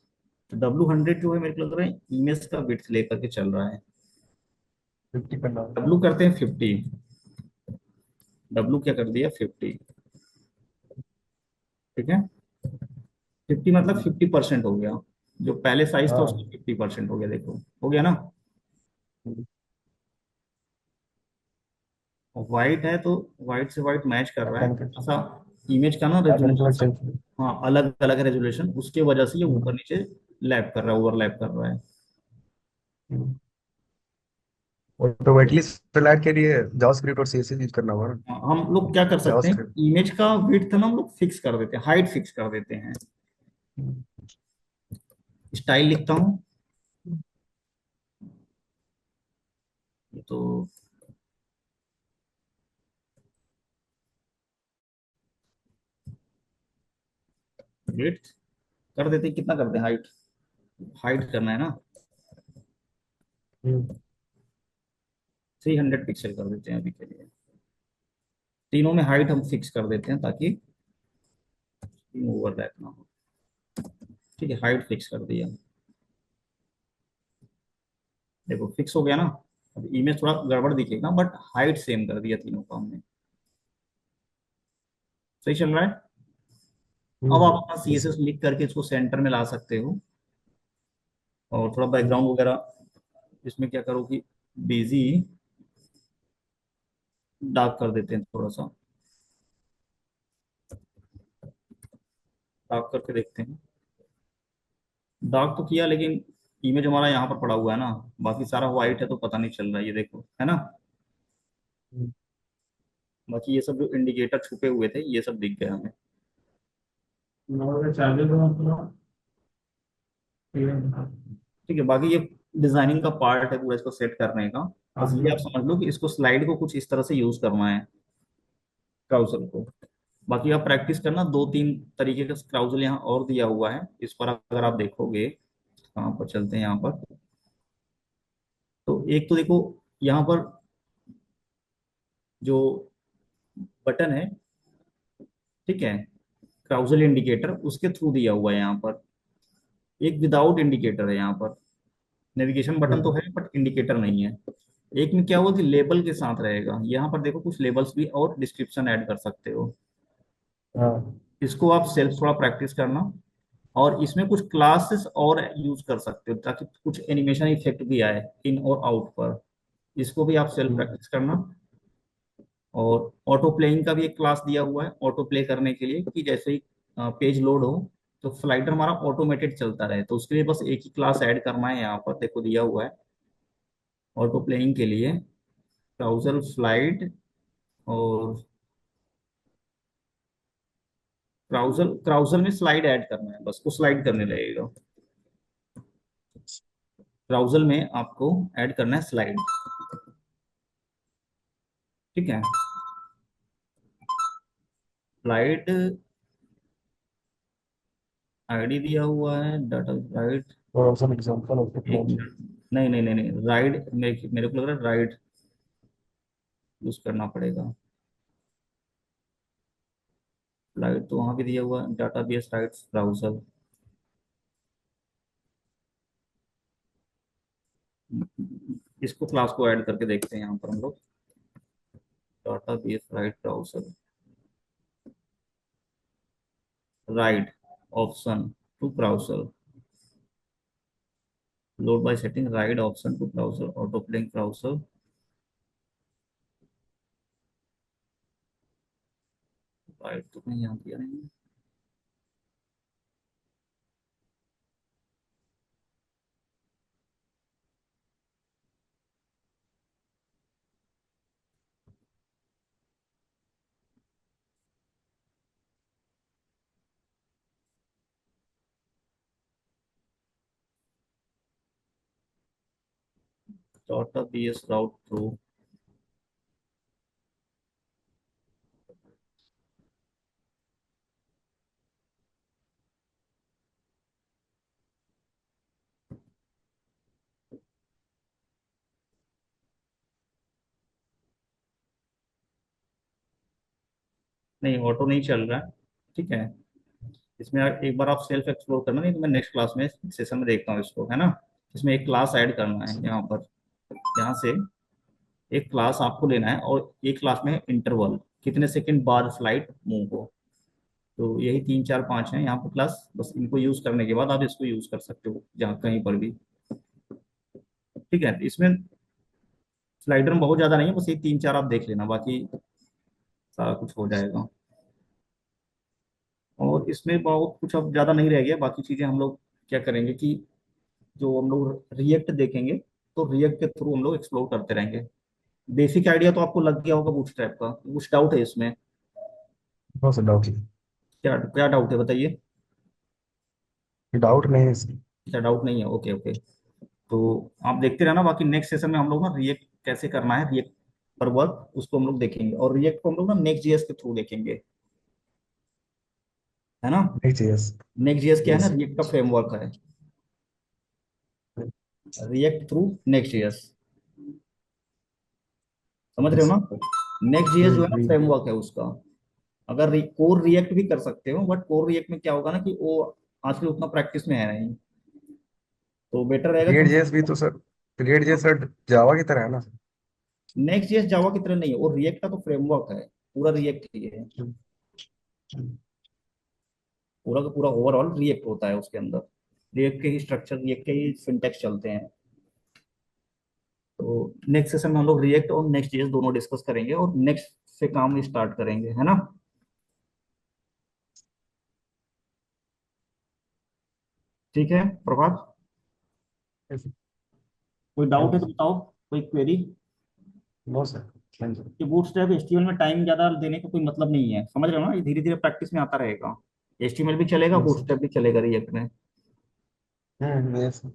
तो W100 जो है मेरे को लग रहा है इमेज का विड्थ लेकर के चल रहा है। 50 करना। डब्लू करते हैं 50, डब्लू क्या कर दिया 50। ठीक है, 50 मतलब 50% हो गया, जो पहले साइज था उसका हाँ। 50% हो गया, देखो हो गया ना। व्हाइट है तो व्हाइट से व्हाइट मैच कर रहा है, अपन के ऐसा इमेज का ना अपन के रेजोल्यूशन बाद सब, चलते हाँ अलग अलग रेजोल्यूशन, उसके वजह से ये ऊपर हैं। नीचे लैप कर रहा है, ओवरलैप कर रहा है। ऑटोमेटिकली सेलेक्ट के लिए जावास्क्रिप्ट और सीएसएस यूज करना होगा ना। हाँ, हम लोग क्या कर सकते हैं, जावास्क्रिप्ट। इमेज का विड्थ ना हम लोग फिक्स कर देते हैं, हाइट फिक्स कर देते हैं। स्टाइल लिखता हूँ, ये तो विड्थ कर देते हैं, कितना करते हैं हाइट, हाइट करना है ना, 300 पिक्सल कर देते हैं अभी के लिए। तीनों में हाइट हम फिक्स कर देते हैं ताकि ओवरलैप ना हो। ठीक है, हाइट फिक्स कर दिया, देखो फिक्स हो गया ना। अब इमेज थोड़ा गड़बड़ दिखेगा, बट हाइट सेम कर दिया तीनों का हमने। सही चल रहा है। अब आप अपना सी एस एस लिख करके इसको सेंटर में ला सकते हो, और थोड़ा बैकग्राउंड वगैरह इसमें क्या करो कि बिजी डार्क कर देते हैं थोड़ा सा, डार्क करके देखते हैं। डार्क तो किया, लेकिन इमेज हमारा यहाँ पर पड़ा हुआ है ना, बाकी सारा व्हाइट है तो पता नहीं चल रहा है, ये देखो है ना। बाकी ये सब जो इंडिकेटर छुपे हुए थे ये सब दिख गए हमें। ठीक है, बाकी ये डिजाइनिंग का पार्ट है पूरा, इसको सेट करने का। बस ये आप समझ लो कि इसको स्लाइड को कुछ इस तरह से यूज करना है, क्राउजल को। बाकी आप प्रैक्टिस करना, 2-3 तरीके का क्राउजल यहाँ और दिया हुआ है इस पर, अगर आप देखोगे। कहाँ पर चलते हैं यहाँ पर, तो एक तो देखो यहाँ पर जो बटन है, ठीक है, क्राउजल इंडिकेटर उसके थ्रू दिया हुआ है यहाँ पर। एक विदाउट इंडिकेटर है यहाँ पर, नेविगेशन बटन तो है बट इंडिकेटर नहीं है। एक में क्या हुआ कि लेबल के साथ रहेगा, यहाँ पर देखो कुछ लेबल्स भी और डिस्क्रिप्शन ऐड कर सकते हो। हाँ। इसको आप सेल्फ थोड़ा प्रैक्टिस करना, और इसमें कुछ क्लासेस और यूज कर सकते हो ताकि कुछ एनिमेशन इफेक्ट भी आए इन और आउट पर। इसको भी आप सेल्फ प्रैक्टिस करना। और ऑटो प्लेइंग का भी एक क्लास दिया हुआ है ऑटो प्ले करने के लिए, कि जैसे ही पेज लोड हो तो फ्लाइटर हमारा ऑटोमेटेड चलता रहे, तो उसके लिए बस एक ही क्लास ऐड करना है, यहाँ पर देखो दिया हुआ है ऑटो प्लेइंग के लिए, ब्राउजर फ्लाइट। और ब्राउजर ब्राउजर में स्लाइड ऐड करना है, बस वो स्लाइड करने लगेगा। ब्राउजर में आपको ऐड करना है स्लाइड। ठीक है, स्लाइड आईडी दिया हुआ है, डाटा राइट। और सम एग्जांपल ऑफ द एक प्रॉब्लम। मिनट, नहीं नहीं नहीं नहीं, राइड मेरे को लग रहा है राइड यूज करना पड़ेगा। राइट तो वहां भी दिया हुआ है, डाटा बेस राइट्स ब्राउजर। इसको क्लास को ऐड करके देखते हैं यहाँ पर हम लोग, database right browser, right option to browser, load by setting right option to browser, auto playing browser. Right तो कहीं यहाँ दिया नहीं है। shorter PS route through। नहीं, ऑटो नहीं चल रहा है। ठीक है, इसमें एक बार आप सेल्फ एक्सप्लोर करना, नहीं तो मैं नेक्स्ट क्लास में सेशन में देखता हूँ इसको, है ना। इसमें एक क्लास ऐड करना है यहाँ पर, यहाँ से एक क्लास आपको लेना है, और एक क्लास में इंटरवल कितने सेकंड बाद फ्लाइट मूव हो। तो यही 3 4 5 है यहाँ पर क्लास, बस इनको यूज करने के बाद आप इसको यूज कर सकते हो जहाँ कहीं पर भी। ठीक है, इसमें स्लाइडर में बहुत ज्यादा नहीं है, बस ये 3 4 आप देख लेना, बाकी सारा कुछ हो जाएगा। और इसमें बहुत कुछ अब ज्यादा नहीं रह गया, बाकी चीजें हम लोग क्या करेंगे कि जो हम लोग रिएक्ट देखेंगे, तो रिएक्ट के थ्रू हम लोग एक्सप्लोर करते रहेंगे। बेसिक आइडिया तो आपको लग गया होगा बूटस्ट्रैप का, कुछ डाउट है इसमें? नो सर, डाउट क्या क्या डाउट है बताइए। डाउट नहीं है सर। क्या डाउट नहीं है? Okay okay. तो आप देखते रहना, बाकी नेक्स्ट सेशन में हम लोग ना रिएक्ट कैसे करना है, रिएक्ट पर वर्क उसको हम लोग देखेंगे, और रिएक्ट को हम लोग ना नेक्स्ट जीएस के थ्रू देखेंगे, है ना। नहीं चाहिए सर। नेक्स्ट जीएस क्या है ना, यस रिएक्ट का फ्रेमवर्क है, रिएक्ट थ्रू नेक्स्ट जीएस, समझ रहे हो यस। ना। नेक्स्ट जीएस जो है ना हम्म। फ्रेमवर्क है उसका। अगर कोर रिएक्ट भी कर सकते हो, बट कोर रिएक्ट में क्या होगा ना कि वो आजकल उतना प्रैक्टिस में है नहीं, तो बेटर रहेगा कि रिएक्ट हम जेएस भी तो sir, react JS sir Java की तरह है ना सर। नेक्स्ट जीएस जावा की तरह नहीं है, वो रिएक्ट का तो फ्रेमवर्क है, पूरा रिएक्ट ही है, हम्म, हम्म। पूरा का पूरा ओवरऑल रिएक्ट होता है उसके अंदर। रिएक्ट के ही स्ट्रक्चर, रिएक्ट के ही सिंटैक्स चलते हैं। तो नेक्स्ट सेशन में हम लोग रिएक्ट और नेक्स्ट जेएस दोनों डिस्कस करेंगे, और नेक्स्ट से काम स्टार्ट करेंगे, है ना। ठीक है प्रभात, Yes, कोई डाउट थैंक है यू तो सर। बताओ, कोई query. No sir, thank you. कि बूटस्ट्रैप एचटीएमएल में टाइम ज्यादा देने का कोई मतलब नहीं है, समझ रहे हो ना, ये धीरे धीरे प्रैक्टिस में आता रहेगा। एचटीएमएल भी चलेगा, यस सर। बूटस्ट्रैप भी चलेगा रिएक्ट में। Yes sir.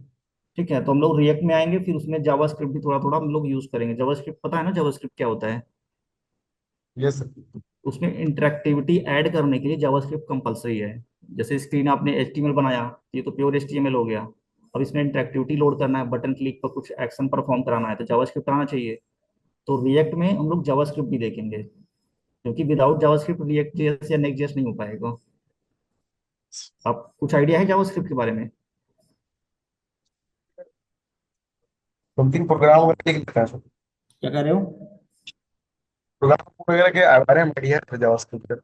ठीक है, तो हम लोग रिएक्ट में आएंगे, फिर उसमें जावास्क्रिप्ट भी थोड़ा थोड़ा हम लोग यूज करेंगे। जावास्क्रिप्ट पता है ना, जावास्क्रिप्ट क्या होता है। Yes sir. उसमें इंटरेक्टिविटी ऐड करने के लिए जावास्क्रिप्ट कंपलसरी है। जैसे स्क्रीन आपने एचटीएमएल बनाया, ये तो प्योर एचटीएमएल हो गया। अब इसमें इंटरेक्टिविटी लोड करना है, बटन क्लिक पर कुछ एक्शन परफॉर्म कराना है, तो जावास्क्रिप्ट आना चाहिए। तो रिएक्ट में हम लोग जावास्क्रिप्ट भी देखेंगे, क्योंकि विदाउट जावास्क्रिप्ट रिएक्ट जेएस या नेक्स्ट जेएस नहीं हो पाएगा। आप कुछ आइडिया है जावास्क्रिप्ट के बारे में? समथिंग प्रोग्राम वगैरह लिख लिखा है सर। क्या कह रहे हो? प्रोग्राम वगैरह के बारे में बढ़िया है जावास्क्रिप्ट का।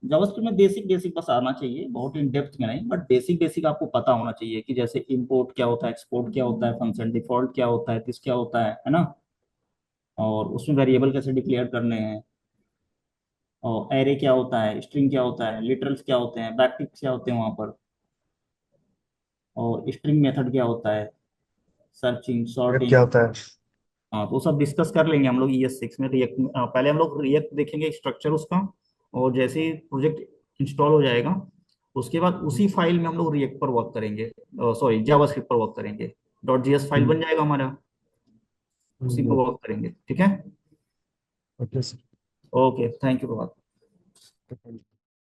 जावास्क्रिप्ट में बेसिक बेसिक बस आना चाहिए, बहुत इन डेप्थ में नहीं, बट बेसिक बेसिक आपको पता होना चाहिए कि जैसे इंपोर्ट क्या होता है, एक्सपोर्ट क्या होता है, फंक्शन डिफॉल्ट क्या होता है, दिस क्या होता है ना। और उसमें वेरिएबल कैसे डिक्लेयर करने हैं, और एरे क्या होता है, स्ट्रिंग क्या होता है, लिटरल्स क्या होते हैं, बैकटिक्स क्या होते हैं वहां पर, और स्ट्रिंग मेथड क्या होता है, सर्चिंग फिर सॉर्टिंग। क्या होता है? हाँ, तो वो सब डिस्कस कर लेंगे हम लोग ES6 में। रिएक्ट पहले हम लोग रिएक्ट देखेंगे स्ट्रक्चर उसका, और जैसे ही प्रोजेक्ट इंस्टॉल हो जाएगा, उसके बाद उसी फाइल में हम लोग रिएक्ट पर वर्क करेंगे, सॉरी जावास्क्रिप्ट पर वर्क करेंगे। .js फाइल बन जाएगा हमारा, उसी में वर्क करेंगे, ठीक है। Okay sir. Okay, thank you.